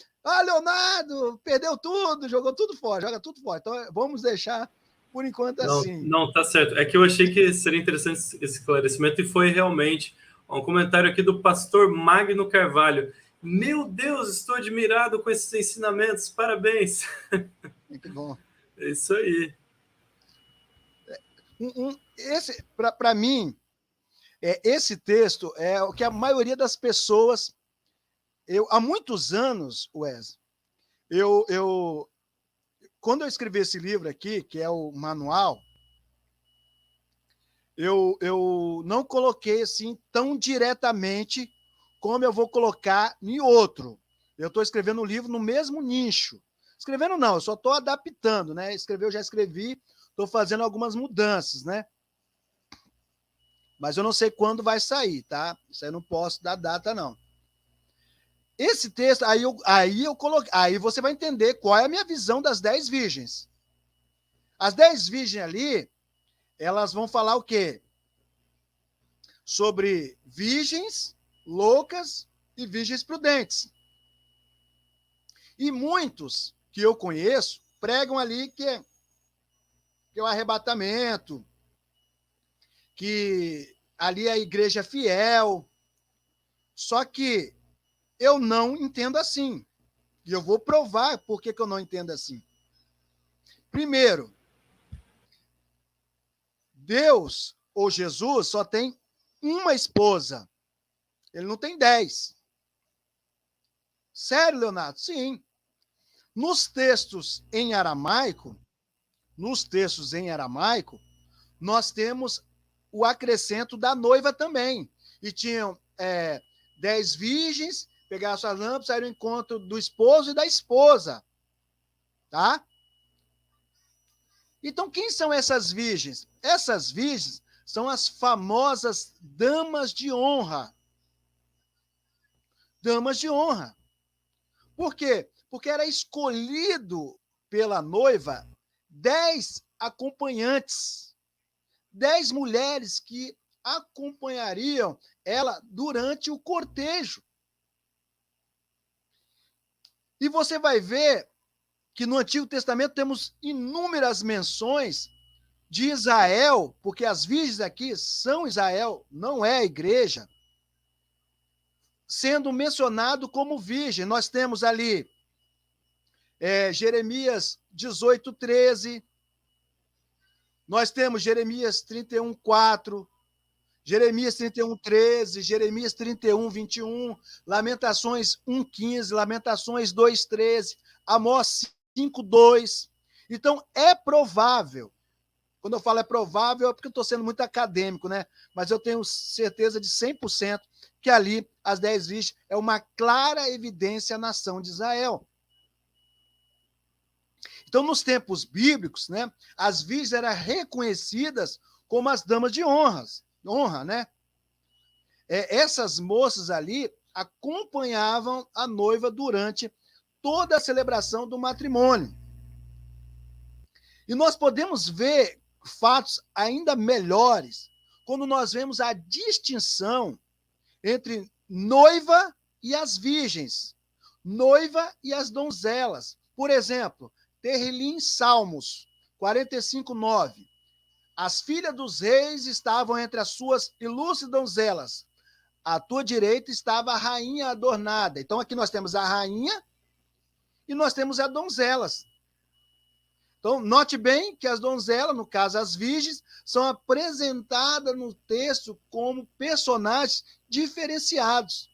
Leonardo, perdeu tudo, jogou tudo fora, joga tudo fora. Então, vamos deixar, por enquanto, assim. Não, tá certo. É que eu achei que seria interessante esse esclarecimento, e foi realmente um comentário aqui do pastor Magno Carvalho. Meu Deus, estou admirado com esses ensinamentos, parabéns. Muito bom. É isso aí. Para mim, esse texto é o que a maioria das pessoas... há muitos anos, Wes, quando eu escrevi esse livro aqui, que é o manual, eu não coloquei assim tão diretamente como eu vou colocar em outro. Eu estou escrevendo um livro no mesmo nicho. Escrevendo não, eu só estou adaptando, né? Eu já escrevi, estou fazendo algumas mudanças, né? Mas eu não sei quando vai sair, tá? Isso aí eu não posso dar data, não. Esse texto, aí eu coloquei, aí você vai entender qual é a minha visão das 10 virgens. As 10 virgens ali, elas vão falar o quê? Sobre virgens loucas e virgens prudentes. E muitos que eu conheço pregam ali que é o arrebatamento, que ali é a igreja fiel. Só que eu não entendo assim. E eu vou provar por que eu não entendo assim. Primeiro, Deus ou Jesus só tem uma esposa. Ele não tem 10. Sério, Leonardo? Sim. Nos textos em aramaico, nós temos o acrescento da noiva também. E tinham 10 virgens, pegaram suas lâmpadas, saíram ao encontro do esposo e da esposa. Tá? Então, quem são essas virgens? Essas virgens são as famosas damas de honra. Damas de honra. Por quê? Porque era escolhido pela noiva 10 acompanhantes, 10 mulheres que acompanhariam ela durante o cortejo. E você vai ver que no Antigo Testamento temos inúmeras menções de Israel, porque as virgens aqui são Israel, não é a igreja, sendo mencionado como virgem. Nós temos ali Jeremias 18:13, nós temos Jeremias 31:4, Jeremias 31:13, Jeremias 31:21, Lamentações 1:15, Lamentações 2:13, Amós 5:2. Então, é provável. Quando eu falo é provável, é porque eu estou sendo muito acadêmico, né? Mas eu tenho certeza de 100% que ali as 10 virgens é uma clara evidência à nação de Israel. Então, nos tempos bíblicos, né, as virgens eram reconhecidas como as damas de honra, né? Essas moças ali acompanhavam a noiva durante toda a celebração do matrimônio. E nós podemos ver fatos ainda melhores quando nós vemos a distinção entre noiva e as virgens, noiva e as donzelas. Por exemplo, Terrilim Salmos 45:9. As filhas dos reis estavam entre as suas ilustres donzelas. À tua direita estava a rainha adornada. Então aqui nós temos a rainha e nós temos as donzelas. Então, note bem que as donzelas, no caso as virgens, são apresentadas no texto como personagens diferenciados.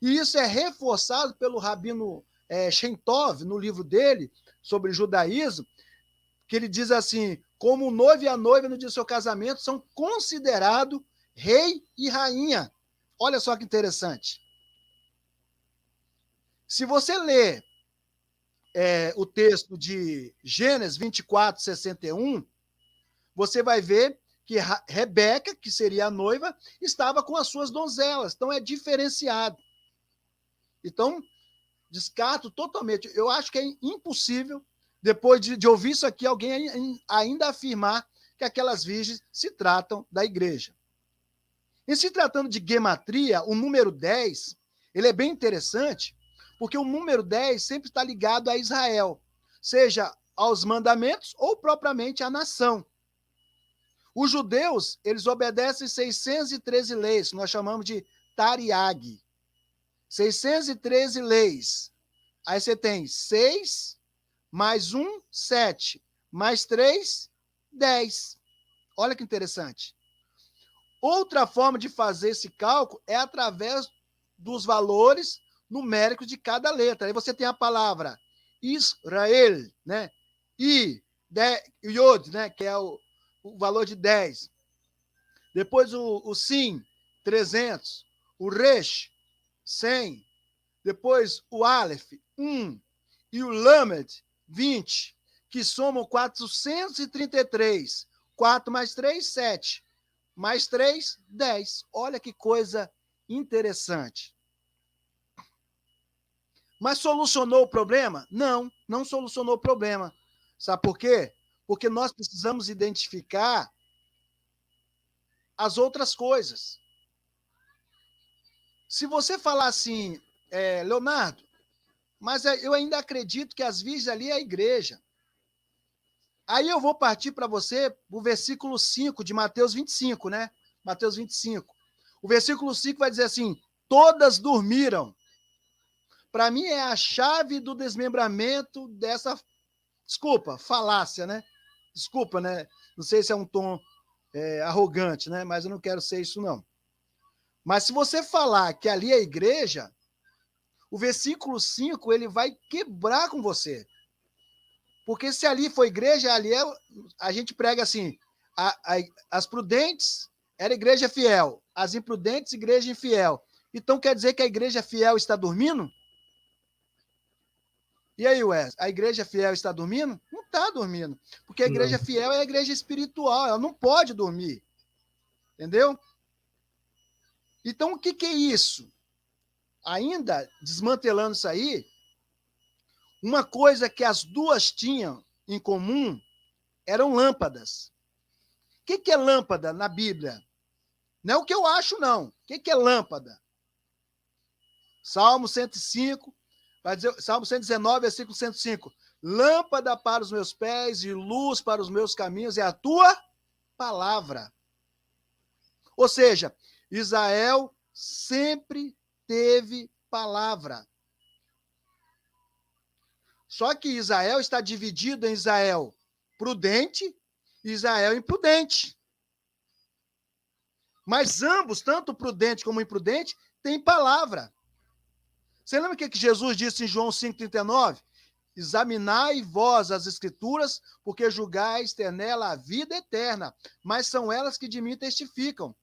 E isso é reforçado pelo Rabino Shentov, no livro dele, sobre judaísmo, que ele diz assim, como o noivo e a noiva no dia do seu casamento são considerados rei e rainha. Olha só que interessante. Se você ler o texto de Gênesis 24:61, você vai ver que Rebeca, que seria a noiva, estava com as suas donzelas. Então, é diferenciado. Então, descarto totalmente. Eu acho que é impossível, depois de ouvir isso aqui, alguém ainda afirmar que aquelas virgens se tratam da igreja. E se tratando de gematria, o número 10, ele é bem interessante, porque o número 10 sempre está ligado a Israel, seja aos mandamentos ou propriamente à nação. Os judeus, eles obedecem 613 leis, que nós chamamos de Tariag. 613 leis. Aí você tem 6, mais 1, 7, mais 3, 10. Olha que interessante. Outra forma de fazer esse cálculo é através dos valores numéricos de cada letra. Aí você tem a palavra Israel, né? Yod, né? Que é o valor de 10. Depois o Sim, 300. O Resh, 100. Depois o Aleph, 1. E o Lamed, 20. Que somam 433. 4 mais 3, 7. Mais 3, 10. Olha que coisa interessante. Mas solucionou o problema? Não, não solucionou o problema. Sabe por quê? Porque nós precisamos identificar as outras coisas. Se você falar assim, Leonardo, mas eu ainda acredito que as virgens ali é a igreja. Aí eu vou partir para você o versículo 5 de Mateus 25, né? Mateus 25. O versículo 5 vai dizer assim: todas dormiram. Para mim é a chave do desmembramento dessa, desculpa, falácia, né? Desculpa, né? Não sei se é um tom arrogante, né? Mas eu não quero ser isso, não. Mas se você falar que ali é a igreja, o versículo 5 ele vai quebrar com você. Porque se ali foi igreja, ali a gente prega assim, as prudentes era igreja fiel, as imprudentes, igreja infiel. Então quer dizer que a igreja fiel está dormindo? E aí, Wes, a igreja fiel está dormindo? Não está dormindo. Porque a igreja fiel é a igreja espiritual, ela não pode dormir. Entendeu? Então, o que é isso? Ainda desmantelando isso aí, uma coisa que as duas tinham em comum eram lâmpadas. O que é lâmpada na Bíblia? Não é o que eu acho, não. O que é lâmpada? Salmo 105, vai dizer, Salmo 119, versículo 105. Lâmpada para os meus pés e luz para os meus caminhos é a tua palavra. Ou seja, Israel sempre teve palavra. Só que Israel está dividido em Israel prudente e Israel imprudente. Mas ambos, tanto prudente como imprudente, têm palavra. Você lembra o que Jesus disse em João 5,39? Examinai vós as escrituras, porque julgais ter nela a vida eterna, mas são elas que de mim testificam.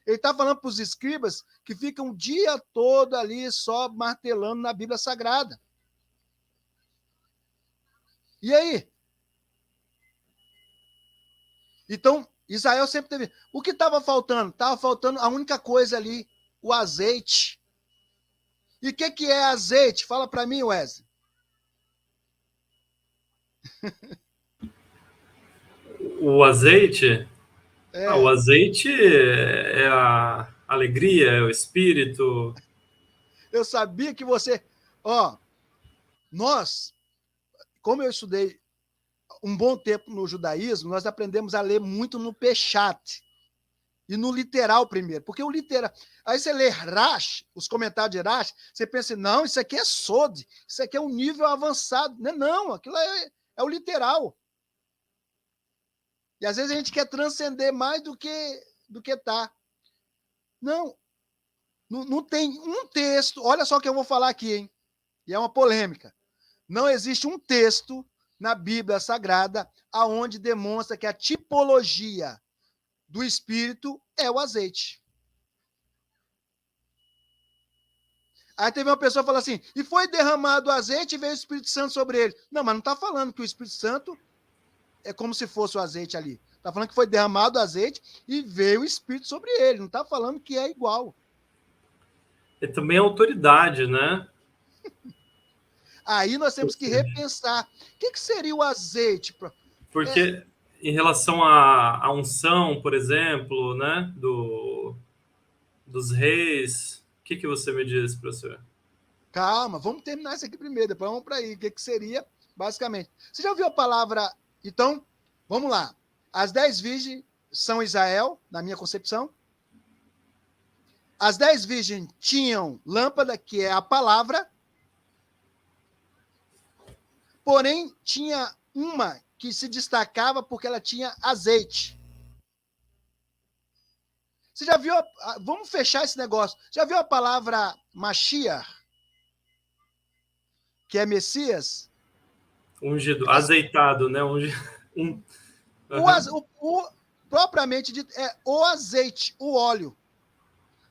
Ele está falando para os escribas que ficam o dia todo ali só martelando na Bíblia Sagrada. E aí? Então, Israel sempre teve... O que estava faltando? Estava faltando a única coisa ali, o azeite. E o que é azeite? Fala para mim, Wesley. O azeite? O azeite é a alegria, é o espírito. Eu sabia que você... Nós, como eu estudei um bom tempo no judaísmo, nós aprendemos a ler muito no Peshat e no literal primeiro, porque o literal... Aí você lê Rash, os comentários de Rash, você pensa, não, isso aqui é Sod, isso aqui é um nível avançado. Não, aquilo é o literal. E às vezes a gente quer transcender mais do que tá. Não tem um texto, olha só o que eu vou falar aqui, hein? E é uma polêmica. Não existe um texto na Bíblia Sagrada aonde demonstra que a tipologia do Espírito é o azeite. Aí teve uma pessoa que falou assim, e foi derramado o azeite e veio o Espírito Santo sobre ele. Não, mas não está falando que o Espírito Santo é como se fosse o azeite ali. Está falando que foi derramado o azeite e veio o Espírito sobre ele. Não está falando que é igual. É também autoridade, né? Aí nós temos que repensar. O que seria o azeite? Porque em relação à unção, por exemplo, né, dos reis, o que você me diz, professor? Calma, vamos terminar isso aqui primeiro, depois vamos para aí. O que seria, basicamente? Você já ouviu a palavra... Então, vamos lá. As 10 virgens são Israel, na minha concepção. As 10 virgens tinham lâmpada, que é a palavra. Porém, tinha uma que se destacava porque ela tinha azeite. Você já viu... Vamos fechar esse negócio. Já viu a palavra Mashiach? Que é Messias? Ungido, azeitado, né? Propriamente dito, é o azeite, o óleo.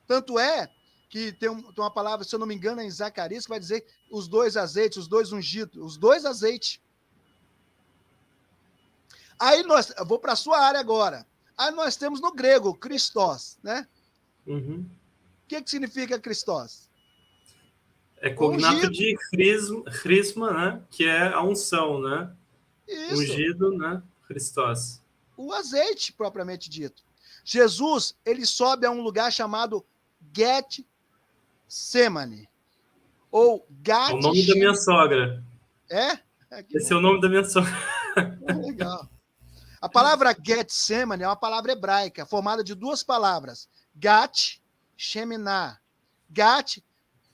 Tanto é que tem uma palavra, se eu não me engano, em Zacarias, que vai dizer os dois azeites, os dois ungidos, os dois azeites. Aí eu vou para a sua área agora. Aí nós temos no grego, Christos, né? Uhum. O que significa Christos? É cognato de crisma, né? Que é a unção, né? Isso. Ungido, né? Christos. O azeite, propriamente dito. Jesus, ele sobe a um lugar chamado Getsemane. ou É o nome da minha sogra. É? Esse é o nome da minha sogra. Legal. A palavra Getsemane é uma palavra hebraica, formada de duas palavras. Gat, Sheminá. Gat,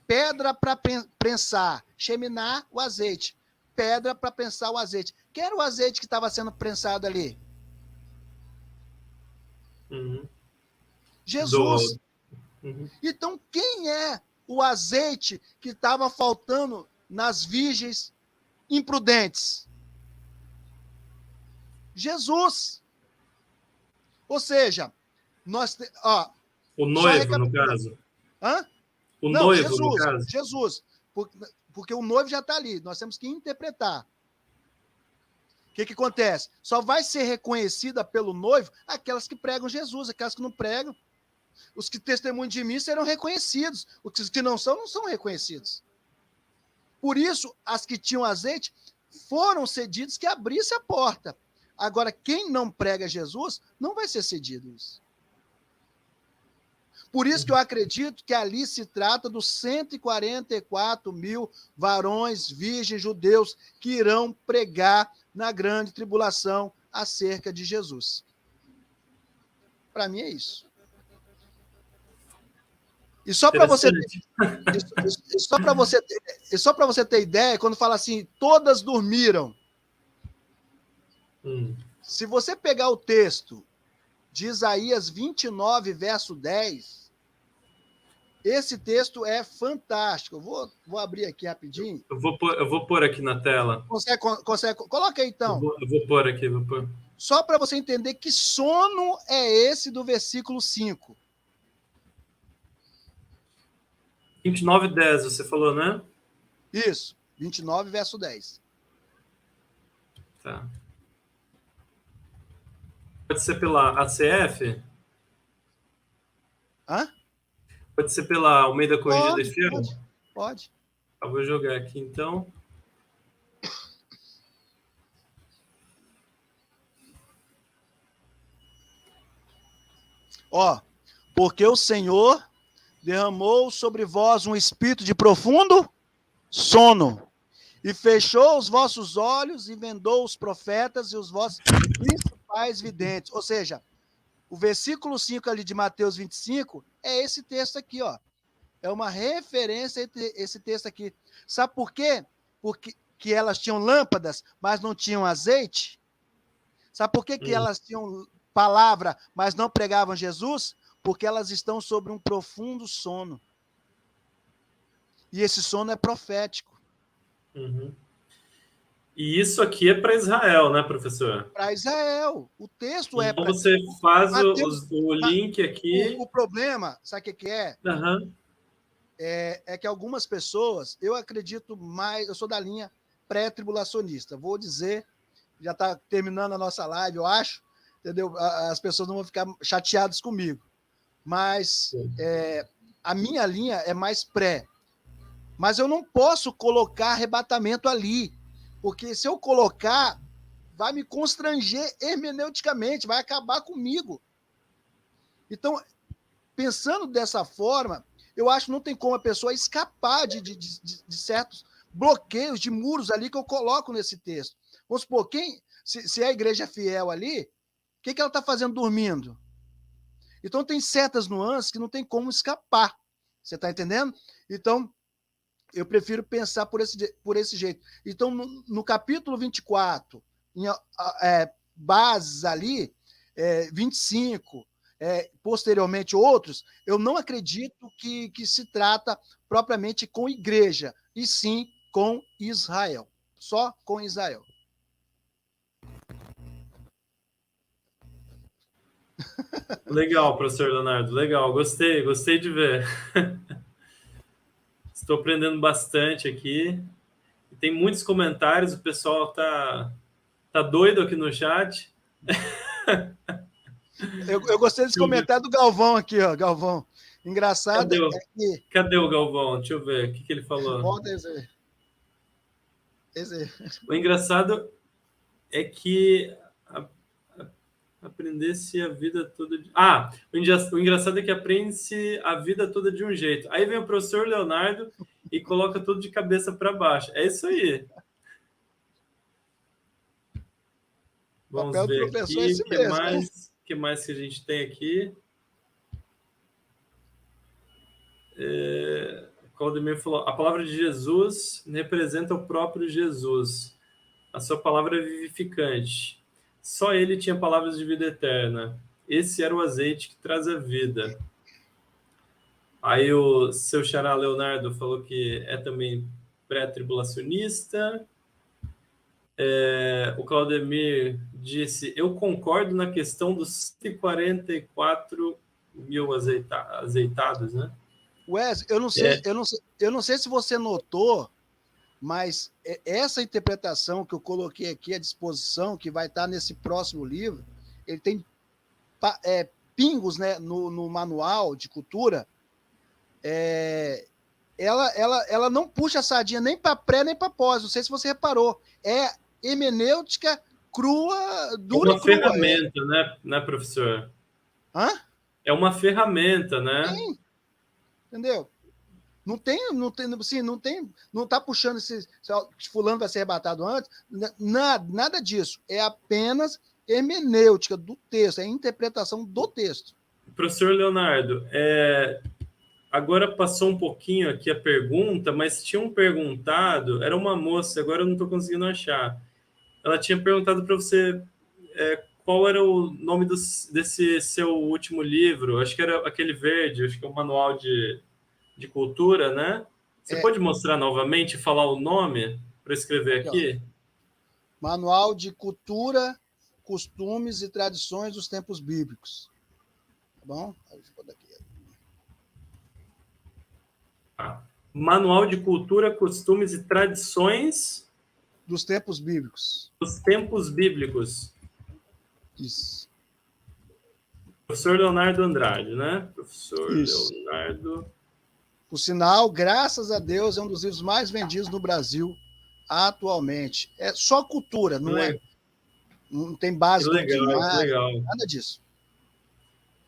pedra para prensar. Sheminá, o azeite. Pedra para prensar o azeite. Quem era o azeite que estava sendo prensado ali? Uhum. Jesus. Uhum. Então, quem é o azeite que estava faltando nas virgens imprudentes? Jesus. Ou seja, nós... O só noivo, no recapitulando. caso. Hã? O Não, noivo, no caso. Jesus. Porque o noivo já está ali. Nós temos que interpretar. O que acontece? Só vai ser reconhecida pelo noivo aquelas que pregam Jesus, aquelas que não pregam. Os que testemunham de mim serão reconhecidos. Os que não são reconhecidos. Por isso, as que tinham azeite foram cedidos que abrisse a porta. Agora, quem não prega Jesus, não vai ser cedido isso. Por isso que eu acredito que ali se trata dos 144 mil varões virgens judeus que irão pregar na grande tribulação acerca de Jesus. Para mim é isso. E só para você ter ideia, quando fala assim, todas dormiram. Se você pegar o texto de Isaías 29, verso 10, esse texto é fantástico. Eu vou abrir aqui rapidinho. Eu vou pôr aqui na tela. Consegue? Coloca aí, então. Eu vou pôr aqui, Só para você entender que sono é esse do versículo 5. 29, 10, você falou, né? Isso, 29, verso 10. Tá. Pode ser pela ACF? Hã? Pode ser pela Almeida Corrigida e Fiel? Pode. Eu vou jogar aqui, então. Porque o Senhor derramou sobre vós um espírito de profundo sono, e fechou os vossos olhos, e vendou os profetas e os vossos principais videntes. Ou seja, o versículo 5 ali de Mateus 25 é esse texto aqui, ó. É uma referência entre esse texto aqui. Sabe por quê? Porque que elas tinham lâmpadas, mas não tinham azeite? Sabe por que elas tinham palavra, mas não pregavam Jesus? Porque elas estão sobre um profundo sono. E esse sono é profético. Uhum. E isso aqui é para Israel, né, professor? Para Israel. O texto é então para... você faz o link aqui. O problema, sabe o que é? Uhum. É que algumas pessoas, eu acredito mais, eu sou da linha pré-tribulacionista. Vou dizer, já está terminando a nossa live, eu acho, entendeu? As pessoas não vão ficar chateadas comigo. Mas a minha linha é mais pré. Mas eu não posso colocar arrebatamento ali, porque se eu colocar, vai me constranger hermeneuticamente, vai acabar comigo. Então, pensando dessa forma, eu acho que não tem como a pessoa escapar de certos bloqueios, de muros ali que eu coloco nesse texto. Vamos supor, se a igreja é fiel ali, o que ela está fazendo dormindo? Então, tem certas nuances que não tem como escapar. Você está entendendo? Então, eu prefiro pensar por esse jeito. Então, no capítulo 24, bases ali, 25, posteriormente outros, eu não acredito que se trata propriamente com igreja, e sim com Israel. Só com Israel. Legal, professor Leonardo, legal, gostei de ver. Estou aprendendo bastante aqui. Tem muitos comentários, o pessoal tá doido aqui no chat. Eu gostei desse comentário do Galvão aqui, ó, Galvão. Engraçado Cadê o Galvão? Deixa eu ver o que ele falou. Volta esse. O engraçado é que aprender-se a vida toda... o engraçado é que aprende-se a vida toda de um jeito. Aí vem o professor Leonardo e coloca tudo de cabeça para baixo. É isso aí. O Vamos papel do ver professor é aqui, esse o que mesmo, né? mais, que mais que a gente tem aqui? O Claudemir falou, a palavra de Jesus representa o próprio Jesus. A sua palavra é vivificante. Só ele tinha palavras de vida eterna. Esse era o azeite que traz a vida. Aí o seu xará Leonardo falou que é também pré-tribulacionista. O Claudemir disse, eu concordo na questão dos 144 mil azeitados, né? Wes, eu não sei se você notou, mas essa interpretação que eu coloquei aqui à disposição, que vai estar nesse próximo livro, ele tem pingos, né, no manual de cultura. Ela não puxa a sardinha nem para pré nem para pós. Não sei se você reparou. É hermenêutica crua, dura uma e crua. Ferramenta, né, professor? Hã? É uma ferramenta, né? Sim, entendeu? Não está puxando se fulano vai ser arrebatado antes, nada disso. É apenas hermenêutica do texto, é interpretação do texto. Professor Leonardo, agora passou um pouquinho aqui a pergunta, mas tinham perguntado, era uma moça, agora eu não estou conseguindo achar. Ela tinha perguntado para você qual era o nome desse seu último livro, acho que era aquele verde, acho que é um manual de cultura, né? Você pode mostrar novamente e falar o nome para escrever aqui? Manual de Cultura, Costumes e Tradições dos Tempos Bíblicos. Tá bom? Manual de Cultura, Costumes e Tradições dos Tempos Bíblicos. Dos Tempos Bíblicos. Isso. Professor Leonardo Andrade, né? Professor Isso. Leonardo. Por sinal, graças a Deus, é um dos livros mais vendidos no Brasil atualmente. É só cultura, não tem base doutrinária, nada disso.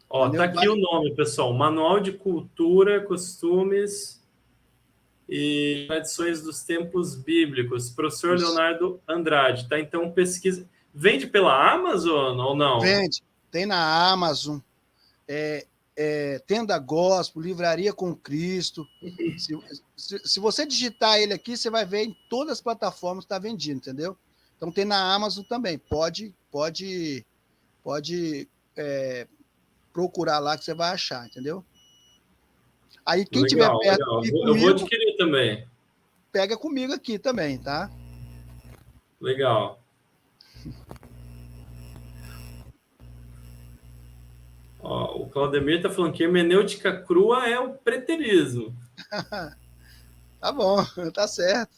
Ó, tá aqui o nome, pessoal. Manual de Cultura, Costumes e Tradições dos Tempos Bíblicos. Professor Isso. Leonardo Andrade, tá? Então, pesquisa. Vende pela Amazon ou não? Vende. Tem na Amazon. Tenda Gospel, Livraria com Cristo. Se você digitar ele aqui, você vai ver em todas as plataformas que está vendido, entendeu? Então tem na Amazon também. Pode procurar lá que você vai achar, entendeu? Aí quem tiver perto comigo, eu vou adquirir também. Pega comigo aqui também, tá? Legal. Ó, o Claudemir está falando que hermenêutica crua é o preterismo. Tá bom, tá certo.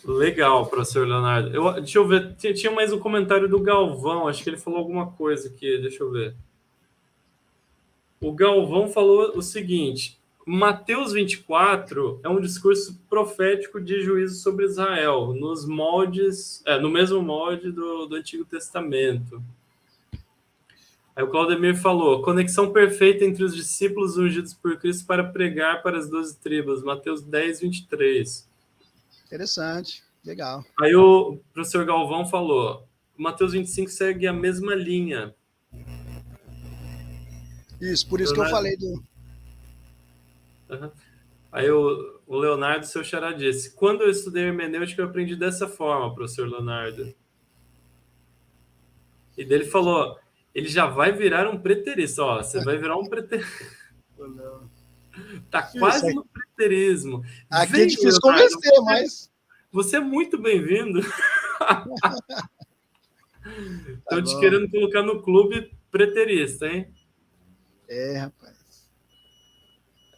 Legal, professor Leonardo. Deixa eu ver, tinha mais um comentário do Galvão, acho que ele falou alguma coisa aqui, deixa eu ver. O Galvão falou o seguinte, Mateus 24 é um discurso profético de juízo sobre Israel, no mesmo molde do Antigo Testamento. Aí o Claudemir falou, conexão perfeita entre os discípulos ungidos por Cristo para pregar para as 12 tribos, Mateus 10, 23. Interessante, legal. Aí o professor Galvão falou, Mateus 25 segue a mesma linha. Isso, por isso Leonardo... que eu falei do... Uhum. Aí o Leonardo, seu xará, disse, quando eu estudei hermenêutica, eu aprendi dessa forma, professor Leonardo. E dele falou, ele já vai virar um preterista. Ó, você vai virar um preterista. Tá quase no preterismo. Aqui é difícil convencer, mas... Você é muito bem-vindo. Estão te querendo colocar no clube preterista, hein? Rapaz.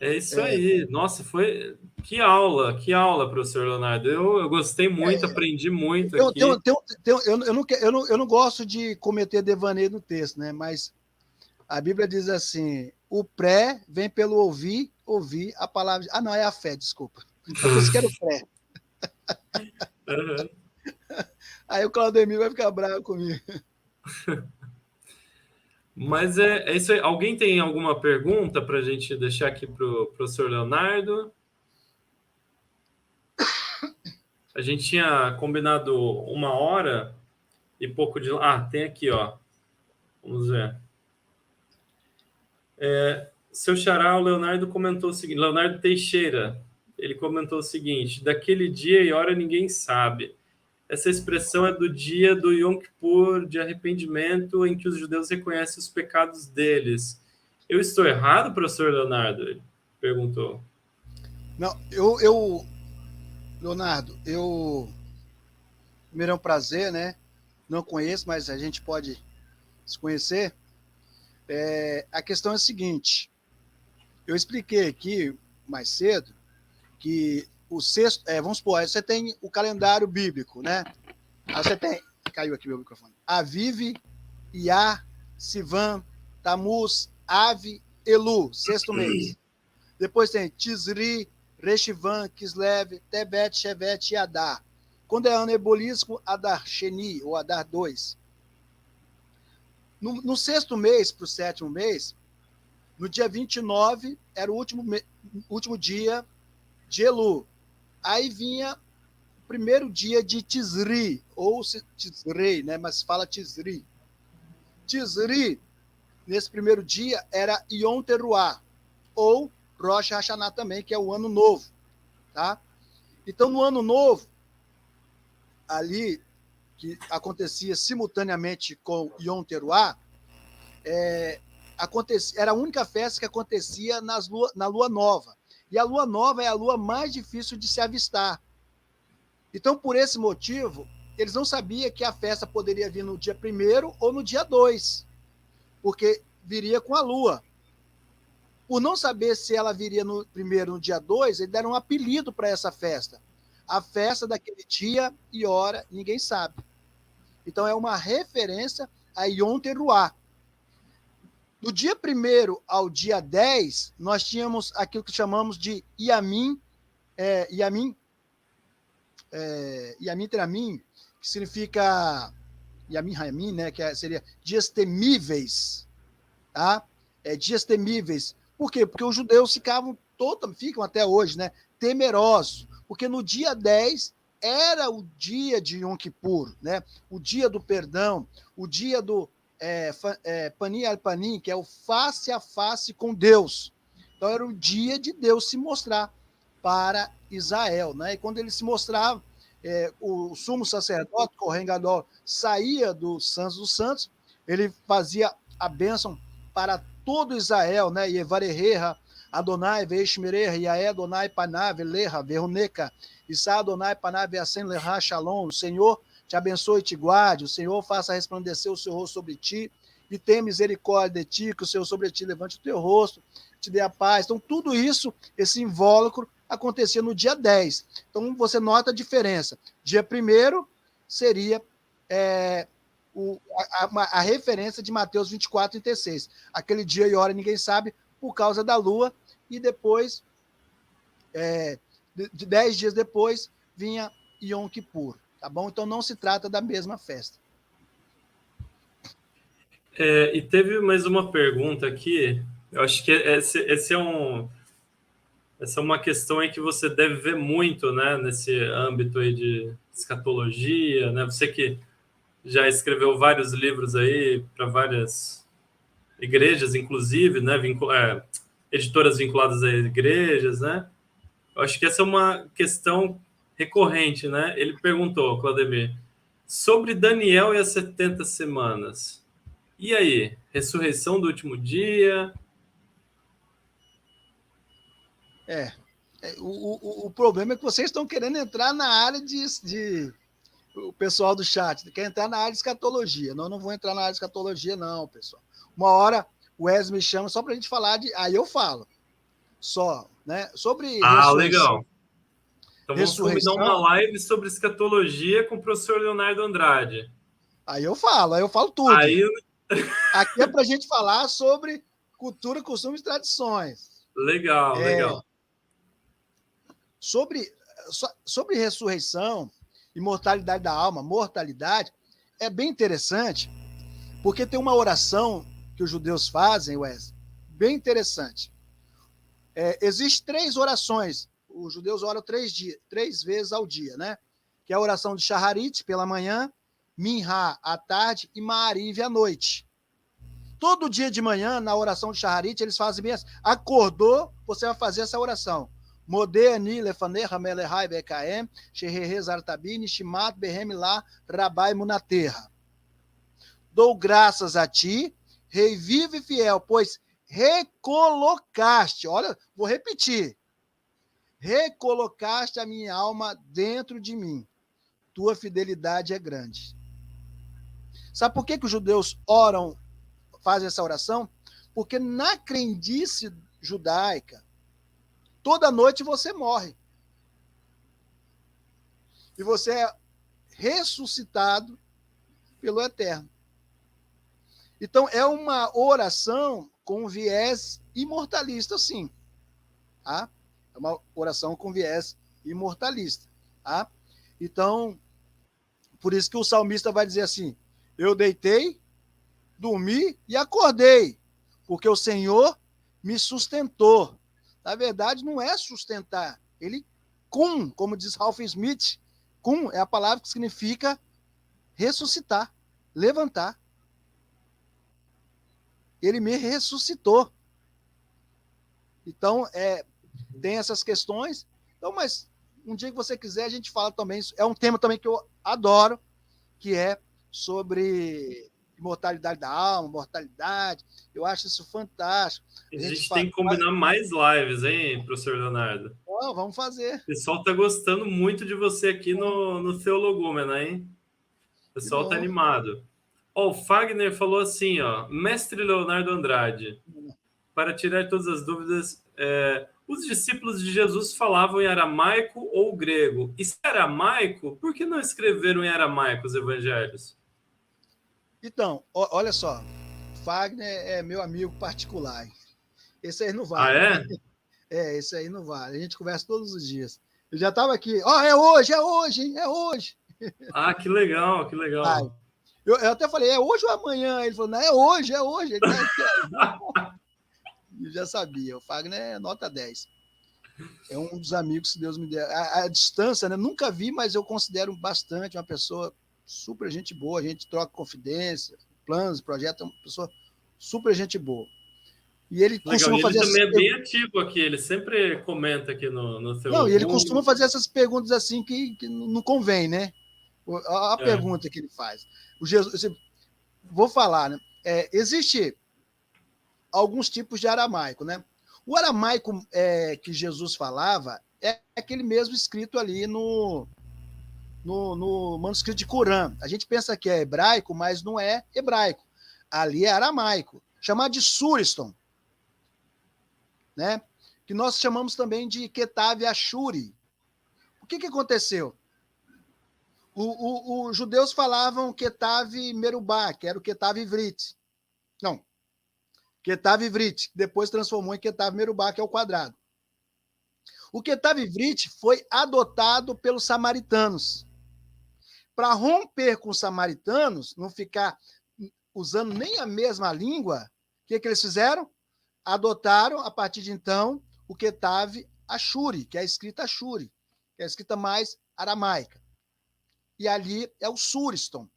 É isso aí. Nossa, foi... Que aula, professor Leonardo. Eu gostei muito, aprendi muito aqui. Eu não gosto de cometer devaneio no texto, né? Mas a Bíblia diz assim, o pré vem pelo ouvir a palavra... Ah, não, é a fé, desculpa. Eu pensei que era o pré. Uhum. Aí o Claudemir vai ficar bravo comigo. Mas é isso aí. Alguém tem alguma pergunta para a gente deixar aqui para o professor Leonardo? A gente tinha combinado 1 hora e pouco de... Ah, tem aqui, ó. Vamos ver. Seu xará, o Leonardo comentou o seguinte... Leonardo Teixeira, ele comentou o seguinte: daquele dia e hora ninguém sabe. Essa expressão é do dia do Yom Kippur, de arrependimento, em que os judeus reconhecem os pecados deles. Eu estou errado, professor Leonardo? Ele perguntou. Não, Leonardo, primeiro é um prazer, né? Não conheço, mas a gente pode se conhecer. A questão é a seguinte: eu expliquei aqui mais cedo que o sexto, vamos supor, você tem o calendário bíblico, né? Aí você tem, caiu aqui meu microfone, Aviv, Iá, Sivan, Tamuz, Ave, Elu, sexto mês. Depois tem Tisri, Reshivan, Kislev, Tebet, Shevet e Adar. Quando é ano ebolístico, Adar Sheni, ou Adar 2. No sexto mês para o sétimo mês, no dia 29, era o último dia de Elu. Aí vinha o primeiro dia de Tisri, ou Tisrei, né? Mas fala Tisri. Tisri, nesse primeiro dia, era Yom Teruah, ou Rosh Hashanah também, que é o ano novo. Tá? Então, no ano novo, ali, que acontecia simultaneamente com Yom Teruah, era a única festa que acontecia na lua nova. E a lua nova é a lua mais difícil de se avistar. Então, por esse motivo, eles não sabiam que a festa poderia vir no dia 1º ou no dia 2, porque viria com a lua. Por não saber se ela viria no 1º ou no dia 2, eles deram um apelido para essa festa. A festa daquele dia e hora, ninguém sabe. Então, é uma referência a Yom Teruah. Do dia 1º ao dia 10, nós tínhamos aquilo que chamamos de Yamim Teramim, que significa Yamim Hayamim, né, que seria dias temíveis, tá? Dias temíveis. Por quê? Porque os judeus ficam até hoje, né, temerosos, porque no dia 10 era o dia de Yom Kippur, né, o dia do perdão, o dia do Panim al Panim, que é o face a face com Deus. Então era o dia de Deus se mostrar para Israel, né? E quando ele se mostrava, o sumo sacerdote, o Kohen Gadol, saía do Santos dos Santos, ele fazia a bênção para todo Israel, né? Yevareheha, Adonai, Veishmereha, Yaé, Adonai, Panav, Leha, Veruneka, Issa Adonai, Panav, Yasen, Leha, Shalom, o Senhor te abençoe e te guarde, o Senhor faça resplandecer o seu rosto sobre ti e tenha misericórdia de ti, que o Senhor sobre ti levante o teu rosto, te dê a paz. Então, tudo isso, esse invólucro, acontecia no dia 10. Então, você nota a diferença. Dia 1º seria a referência de Mateus 24, 36. Aquele dia e hora ninguém sabe, por causa da lua, e depois, de 10 dias depois, vinha Yom Kippur. Tá bom? Então não se trata da mesma festa. E teve mais uma pergunta aqui. Eu acho que essa é uma questão aí que você deve ver muito, né, nesse âmbito aí de escatologia, né? Você que já escreveu vários livros aí para várias igrejas, inclusive, né, editoras vinculadas a igrejas, né? Eu acho que essa é uma questão recorrente, né? Ele perguntou, Claudemir, sobre Daniel e as 70 semanas. E aí? Ressurreição do último dia? O problema é que vocês estão querendo entrar na área o pessoal do chat quer entrar na área de escatologia. Não vou entrar na área de escatologia, não, pessoal. Uma hora o Wes me chama só para a gente falar aí eu falo. Só, né? Sobre ressurreição. Legal. Então vamos combinar uma live sobre escatologia com o professor Leonardo Andrade. Aí eu falo tudo. Aqui é para a gente falar sobre cultura, costumes e tradições. Legal. Sobre ressurreição, imortalidade da alma, mortalidade, é bem interessante, porque tem uma oração que os judeus fazem, Wesley, bem interessante. Existem 3 orações. Os judeus oram 3 vezes ao dia, né? Que é a oração de Shacharit pela manhã, Minha à tarde e Ma'ariv à noite. Todo dia de manhã, na oração de Shacharit, eles fazem bem assim. Acordou, você vai fazer essa oração. Modeni lefanecha melehai bekaem, shehehe zartabini, shimat behem la rabai munaterra. Dou graças a ti, rei vivo e fiel, pois recolocaste, olha, vou repetir, recolocaste a minha alma dentro de mim. Tua fidelidade é grande. Sabe por que os judeus oram, fazem essa oração? Porque na crendice judaica, toda noite você morre. E você é ressuscitado pelo Eterno. Então, é uma oração com viés imortalista, sim. Tá? É uma oração com viés imortalista. Tá? Então, por isso que o salmista vai dizer assim, eu deitei, dormi e acordei, porque o Senhor me sustentou. Na verdade, não é sustentar. Ele, como diz Ralph Smith, é a palavra que significa ressuscitar, levantar. Ele me ressuscitou. Então, tem essas questões. Então, mas um dia que você quiser, a gente fala também. É um tema também que eu adoro, que é sobre imortalidade da alma, mortalidade. Eu acho isso fantástico. A gente tem que combinar mais lives, hein, professor Leonardo? Oh, vamos fazer. O pessoal está gostando muito de você aqui no Theologúmena, hein? O pessoal está animado. O Fagner falou assim, ó, Mestre Leonardo Andrade, para tirar todas as dúvidas, os discípulos de Jesus falavam em aramaico ou grego? E se aramaico, por que não escreveram em aramaico os evangelhos? Então, olha só, Fagner é meu amigo particular. Esse aí não vale. Ah, é? Esse aí não vale. A gente conversa todos os dias. Eu já estava aqui, é hoje, hein? É hoje. Ah, que legal, que legal. Ai, eu até falei, é hoje ou amanhã? Ele falou, não, é hoje. Ele eu já sabia, o Fagner é nota 10. É um dos amigos que Deus me deu. A distância, né? Nunca vi, mas eu considero bastante uma pessoa super gente boa. A gente troca confidência, planos, projetos, é uma pessoa super gente boa. E ele costuma fazer. Ele também é bem ativo aqui, ele sempre comenta aqui no seu. Não, e ele costuma fazer essas perguntas assim que não convém, né? A pergunta que ele faz. O Jesus, vou falar, né? Existe alguns tipos de aramaico, né? O aramaico que Jesus falava é aquele mesmo escrito ali no manuscrito de Corã. A gente pensa que é hebraico, mas não é hebraico. Ali é aramaico, chamado de Suriston, né? Que nós chamamos também de Ketav Ashuri. O que aconteceu? Os judeus falavam Ketav Merubá, que era o Ketav Ivrit. Não, Ketav Ivrit, que depois transformou em Ketav Merubá, que é o quadrado. O Ketav Ivrit foi adotado pelos samaritanos. Para romper com os samaritanos, não ficar usando nem a mesma língua, o que eles fizeram? Adotaram, a partir de então, o Ketav Ashuri, que é a escrita Ashuri, que é a escrita mais aramaica. E ali é o Suriston,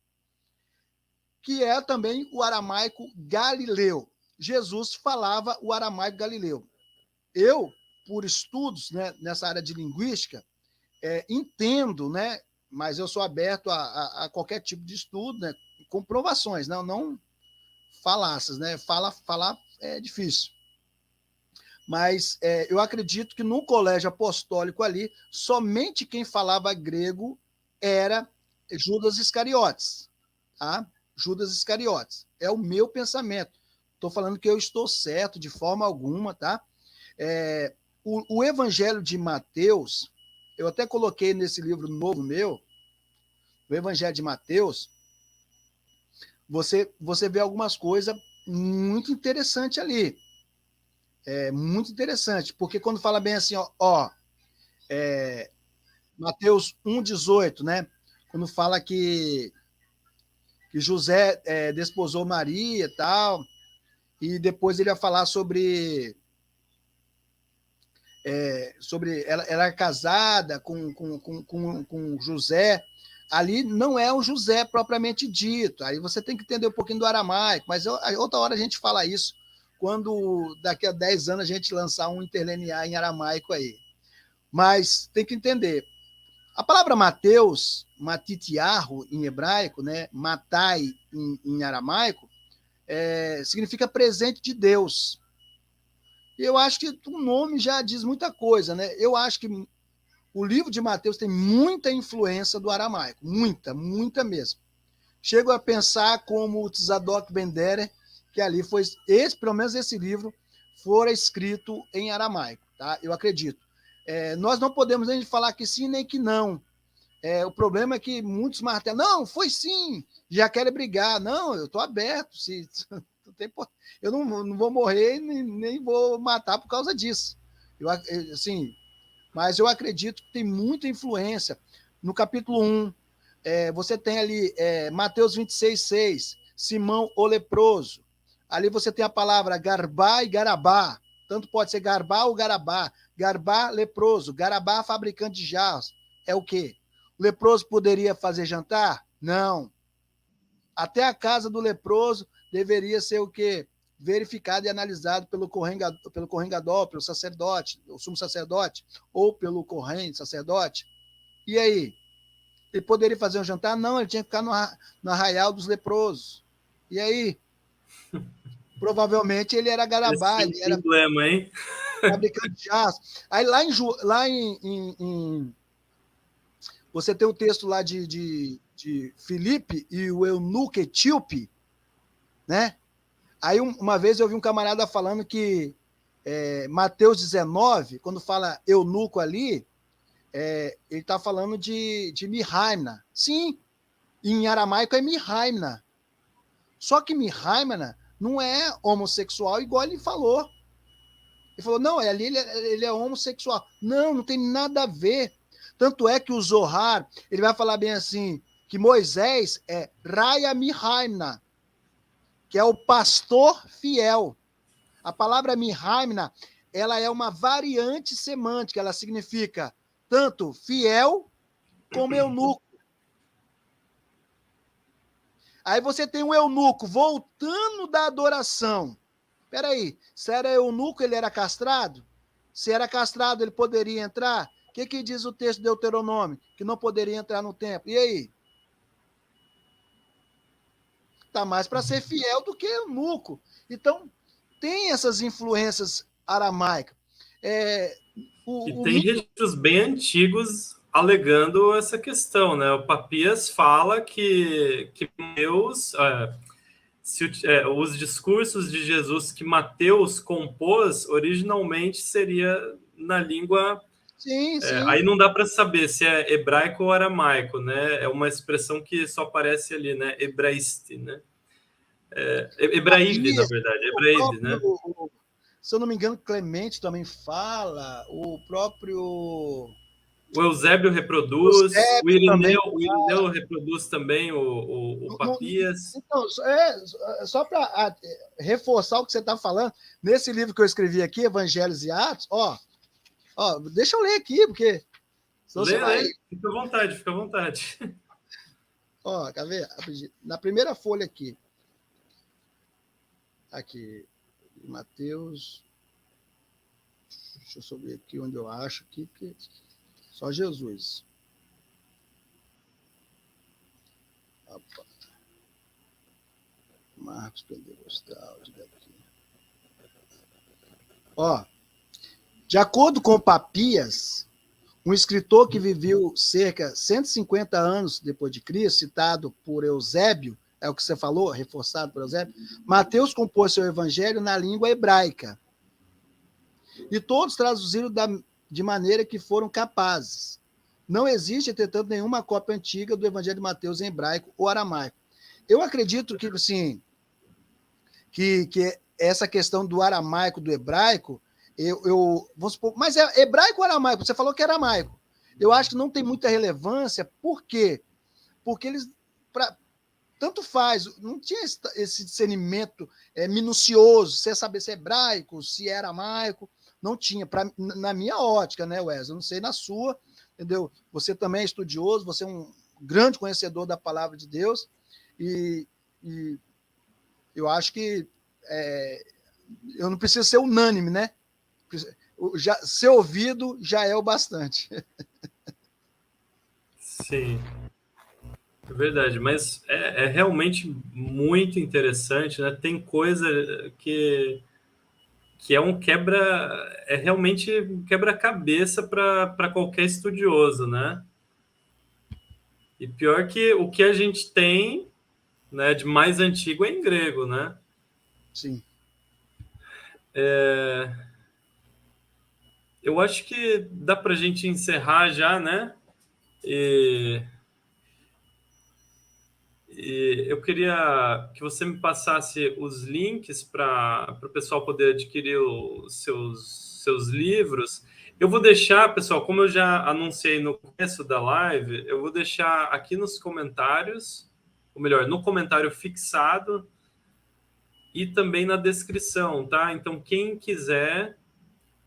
que é também o aramaico galileu. Jesus falava o aramaico galileu. Eu, por estudos, né, nessa área de linguística, entendo, né, mas eu sou aberto a qualquer tipo de estudo, né, comprovações, não falácias, né? Falar é difícil. Mas eu acredito que no colégio apostólico ali, somente quem falava grego era Judas Iscariotes. Tá? Judas Iscariotes. É o meu pensamento. Estou falando que eu estou certo de forma alguma, tá? O Evangelho de Mateus, eu até coloquei nesse livro novo meu, o Evangelho de Mateus, você vê algumas coisas muito interessantes ali. Muito interessante, porque quando fala bem assim, Mateus 1,18, né? Quando fala que José desposou Maria e tal, e depois ele vai falar sobre ela era casada com José. Ali não é o José propriamente dito. Aí você tem que entender um pouquinho do aramaico, mas outra hora a gente fala isso, quando daqui a 10 anos a gente lançar um interlinear em aramaico aí. Mas tem que entender. A palavra Mateus, matitiarro em hebraico, né, matai em aramaico, significa presente de Deus. E eu acho que o nome já diz muita coisa, né? Eu acho que o livro de Mateus tem muita influência do aramaico, muita mesmo. Chego a pensar como o Tzadok Ben-Derer, que ali foi, pelo menos esse livro, fora escrito em aramaico, tá? Eu acredito. Nós não podemos nem falar que sim nem que não. O problema é que muitos martelam, não, foi sim, já querem brigar. Não, eu estou aberto, eu não vou morrer nem vou matar por causa disso. Assim, mas eu acredito que tem muita influência. No capítulo 1, você tem ali Mateus 26:6, Simão o leproso. Ali você tem a palavra garbá e garabá. Tanto pode ser garbá ou garabá. Garbá, leproso. Garabá, fabricante de jarros. É o quê? O leproso poderia fazer jantar? Não. Até a casa do leproso deveria ser o quê? Verificado e analisado pelo correngador, pelo sacerdote, o sumo sacerdote, ou pelo corrente sacerdote. E aí? Ele poderia fazer um jantar? Não, ele tinha que ficar no arraial dos leprosos. E aí? Provavelmente ele era garabá, ele era problema, hein? fabricante de jarros. Aí lá você tem o texto lá de Filipe e o eunuco etíope, né? Aí uma vez eu vi um camarada falando que Mateus 19, quando fala eunuco ali, ele está falando de Mihaimna. Sim, em aramaico é Mihaimna. Só que Mihaimna não é homossexual igual ele falou. Ele falou, não, ali ele é homossexual. Não tem nada a ver. Tanto é que o Zohar, ele vai falar bem assim, que Moisés é Raya Mihaimna, que é o pastor fiel. A palavra Mihaimna, ela é uma variante semântica, ela significa tanto fiel como eunuco. Aí você tem um eunuco voltando da adoração. Espera aí, se era eunuco, ele era castrado? Se era castrado, ele poderia entrar? O que diz o texto de Deuteronômio? Que não poderia entrar no templo. E aí? Está mais para ser fiel do que eunuco. Então, tem essas influências aramaicas. E tem registros bem antigos alegando essa questão, né? O Papias fala que Deus... os discursos de Jesus que Mateus compôs originalmente seria na língua... Sim. Aí não dá para saber se é hebraico ou aramaico, né? É uma expressão que só aparece ali, né? Hebraíste, né? Hebraíve, na verdade. Hebraíve, né? Se eu não me engano, Clemente também fala, o próprio... O Eusébio reproduz, o Irineu reproduz também o Papias. Então, só para reforçar o que você está falando, nesse livro que eu escrevi aqui, Evangelhos e Atos, deixa eu ler aqui, porque... Lê, fica à vontade. Quer ver? Na primeira folha aqui, Mateus... Deixa eu subir aqui onde eu acho, aqui, porque só Jesus. Opa. Marcos Pentecostal, de acordo com Papias, um escritor que viveu cerca de 150 anos depois de Cristo, citado por Eusébio, é o que você falou, reforçado por Eusébio, Mateus compôs seu evangelho na língua hebraica. E todos traduziram de maneira que foram capazes. Não existe, entretanto, nenhuma cópia antiga do Evangelho de Mateus em hebraico ou aramaico. Eu acredito que, assim, que essa questão do aramaico, do hebraico, vamos supor, mas é hebraico ou aramaico? Você falou que é aramaico. Eu acho que não tem muita relevância. Por quê? Porque eles... tanto faz, não tinha esse discernimento minucioso, você saber se é hebraico, se é aramaico, não tinha, na minha ótica, né, Wesley? Eu não sei na sua, entendeu? Você também é estudioso, você é um grande conhecedor da palavra de Deus, e eu acho que eu não preciso ser unânime, né? Já, ser ouvido já é o bastante. Sim, é verdade, mas é realmente muito interessante, né? Tem coisa que é um é realmente um quebra-cabeça para qualquer estudioso, né? E pior que o que a gente tem, né, de mais antigo é em grego, né? Sim. Eu acho que dá para a gente encerrar já, né? E eu queria que você me passasse os links para o pessoal poder adquirir os seus livros. Eu vou deixar, pessoal, como eu já anunciei no começo da live, eu vou deixar aqui nos comentários, ou melhor, no comentário fixado e também na descrição, tá? Então, quem quiser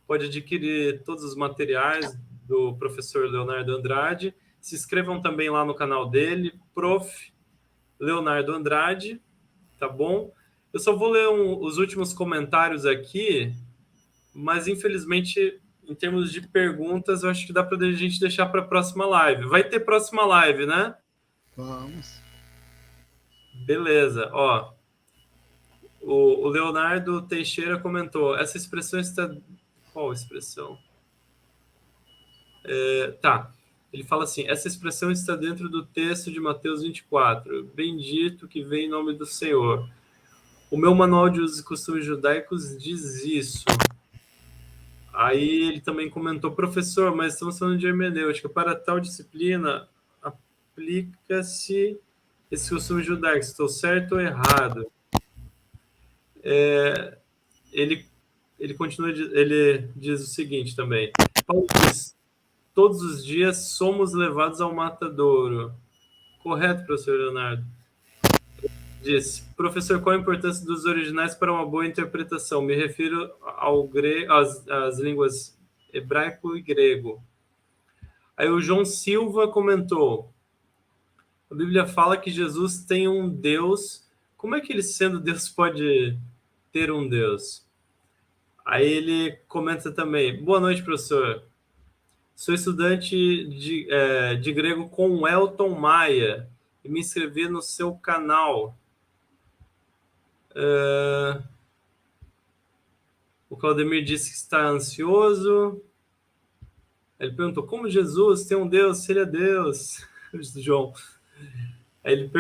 pode adquirir todos os materiais do professor Leonardo Andrade. Se inscrevam também lá no canal dele, Prof. Leonardo Andrade, tá bom? Eu só vou ler os últimos comentários aqui, mas infelizmente, em termos de perguntas, eu acho que dá para a gente deixar para a próxima live. Vai ter próxima live, né? Vamos. Beleza, ó. O Leonardo Teixeira comentou: essa expressão está. Qual expressão? Tá. Ele fala assim: essa expressão está dentro do texto de Mateus 24. Bendito que vem em nome do Senhor. O meu manual de usos e costumes judaicos diz isso. Aí ele também comentou: professor, mas estamos falando de hermenêutica. Para tal disciplina, aplica-se esse costume judaico. Estou certo ou errado? Ele, ele continua, ele diz o seguinte também: Paulo diz, todos os dias somos levados ao matadouro. Correto, professor Leonardo? Diz, professor, qual a importância dos originais para uma boa interpretação? Me refiro às línguas hebraico e grego. Aí o João Silva comentou, a Bíblia fala que Jesus tem um Deus. Como é que ele, sendo Deus, pode ter um Deus? Aí ele comenta também, boa noite, professor. Sou estudante de grego com o Elton Maia e me inscrevi no seu canal. O Claudemir disse que está ansioso. Ele perguntou, como Jesus tem um Deus, se ele é Deus? João. Aí ele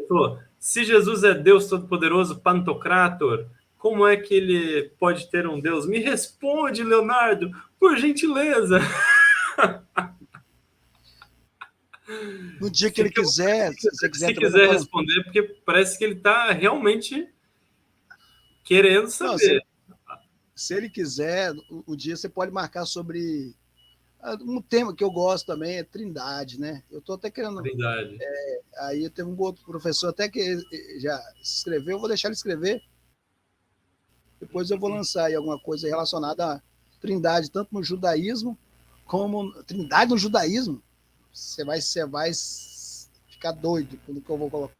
falou, se Jesus é Deus Todo-Poderoso, Pantocrator, como é que ele pode ter um Deus? Me responde, Leonardo, por gentileza. No dia que ele quiser, se você quiser se também quiser responder, porque parece que ele está realmente querendo saber. Não, se ele quiser, o dia você pode marcar sobre um tema que eu gosto também, é Trindade, né? Eu estou até querendo. Trindade. Aí tem um outro professor até que já se inscreveu, eu vou deixar ele escrever. Depois eu vou lançar aí alguma coisa relacionada à Trindade, tanto no judaísmo como Trindade no judaísmo. Você vai ficar doido quando que eu vou colocar.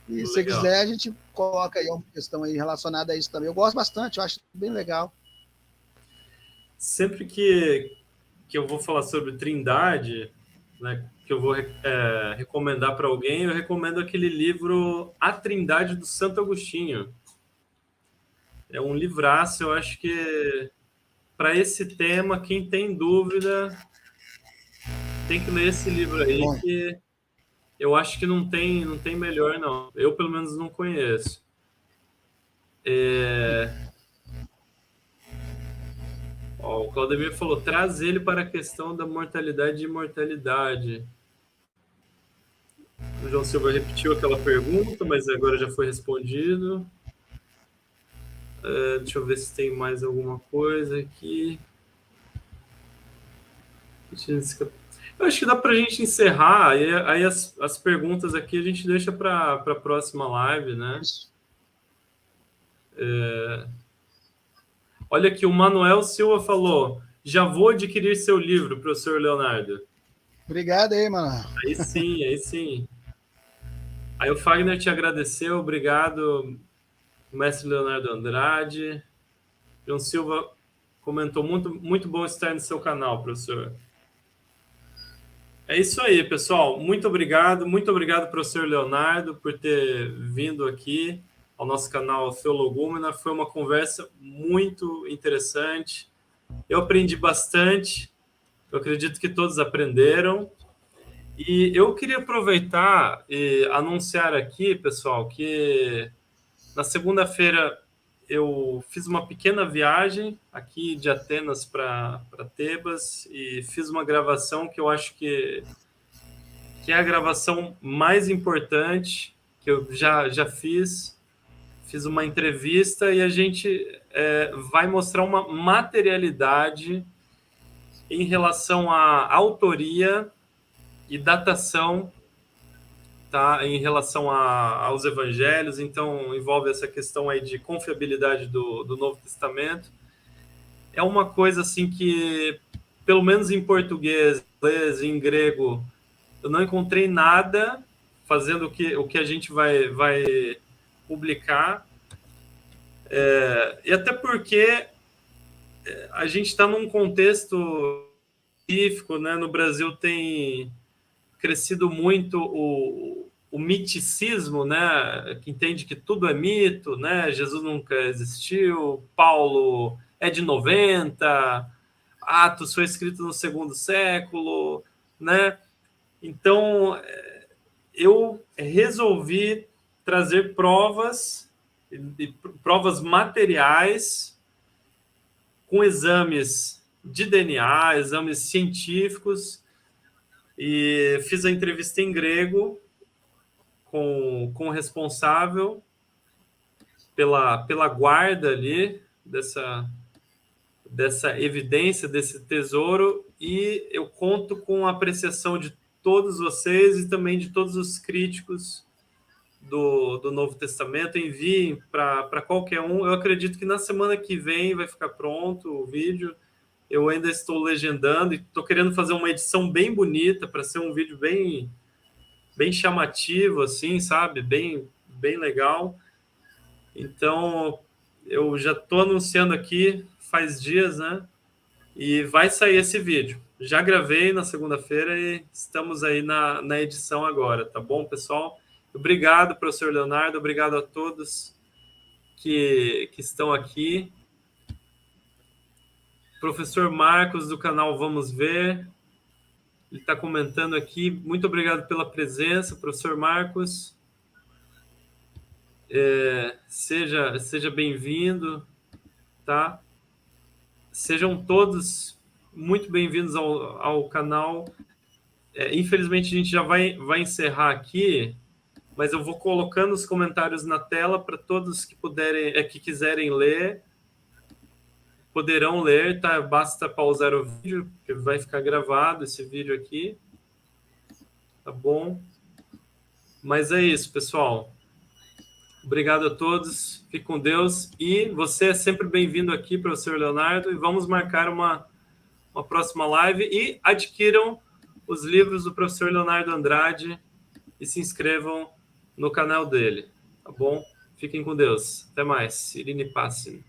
E se quiser, a gente coloca aí uma questão aí relacionada a isso também. Eu gosto bastante, eu acho bem legal. Sempre que eu vou falar sobre Trindade, né, que eu vou recomendar para alguém, eu recomendo aquele livro A Trindade do Santo Agostinho. É um livraço, eu acho que para esse tema, quem tem dúvida tem que ler esse livro aí, bom, que eu acho que não tem melhor, não. Eu, pelo menos, não conheço. O Claudemir falou, traz ele para a questão da mortalidade e imortalidade. O João Silva repetiu aquela pergunta, mas agora já foi respondido. Deixa eu ver se tem mais alguma coisa aqui. Eu acho que dá para a gente encerrar, aí as perguntas aqui a gente deixa para a próxima live, né? Isso. Olha aqui, o Manuel Silva falou, já vou adquirir seu livro, professor Leonardo. Obrigado aí, mano. Aí sim, aí sim. Aí o Fagner te agradeceu, obrigado, mestre Leonardo Andrade. João Silva comentou, muito bom estar no seu canal, professor. É isso aí, pessoal. Muito obrigado, professor Leonardo, por ter vindo aqui ao nosso canal Theologúmena. Foi uma conversa muito interessante. Eu aprendi bastante, eu acredito que todos aprenderam. E eu queria aproveitar e anunciar aqui, pessoal, que na segunda-feira eu fiz uma pequena viagem aqui de Atenas para Tebas e fiz uma gravação que eu acho que é a gravação mais importante que eu já fiz. Fiz uma entrevista e a gente vai mostrar uma materialidade em relação à autoria e datação, tá? Em relação aos evangelhos. Então, envolve essa questão aí de confiabilidade do Novo Testamento. É uma coisa assim que, pelo menos em português, inglês, em grego, eu não encontrei nada fazendo o que a gente vai publicar. E até porque a gente está num contexto específico, né? No Brasil tem crescido muito o miticismo, né? Que entende que tudo é mito, né? Jesus nunca existiu, Paulo é de 90, Atos foi escrito no segundo século, né? Então, eu resolvi trazer provas, provas materiais, com exames de DNA, exames científicos, e fiz a entrevista em grego com o responsável pela guarda ali dessa evidência, desse tesouro, e eu conto com a apreciação de todos vocês e também de todos os críticos do Novo Testamento. Enviem para qualquer um. Eu acredito que na semana que vem vai ficar pronto o vídeo. Eu ainda estou legendando e estou querendo fazer uma edição bem bonita para ser um vídeo bem chamativo, assim, sabe? Bem legal. Então, eu já estou anunciando aqui faz dias, né? E vai sair esse vídeo. Já gravei na segunda-feira e estamos aí na edição agora, tá bom, pessoal? Obrigado, professor Leonardo, obrigado a todos que estão aqui. Professor Marcos, do canal Vamos Ver, ele está comentando aqui. Muito obrigado pela presença, professor Marcos. Seja bem-vindo, tá? Sejam todos muito bem-vindos ao canal. Infelizmente, a gente já vai encerrar aqui, mas eu vou colocando os comentários na tela para todos que que quiserem ler, poderão ler, tá? Basta pausar o vídeo, que vai ficar gravado esse vídeo aqui, tá bom? Mas é isso, pessoal. Obrigado a todos, fique com Deus, e você é sempre bem-vindo aqui, professor Leonardo, e vamos marcar uma próxima live, e adquiram os livros do professor Leonardo Andrade e se inscrevam no canal dele, tá bom? Fiquem com Deus. Até mais. Irine Passin.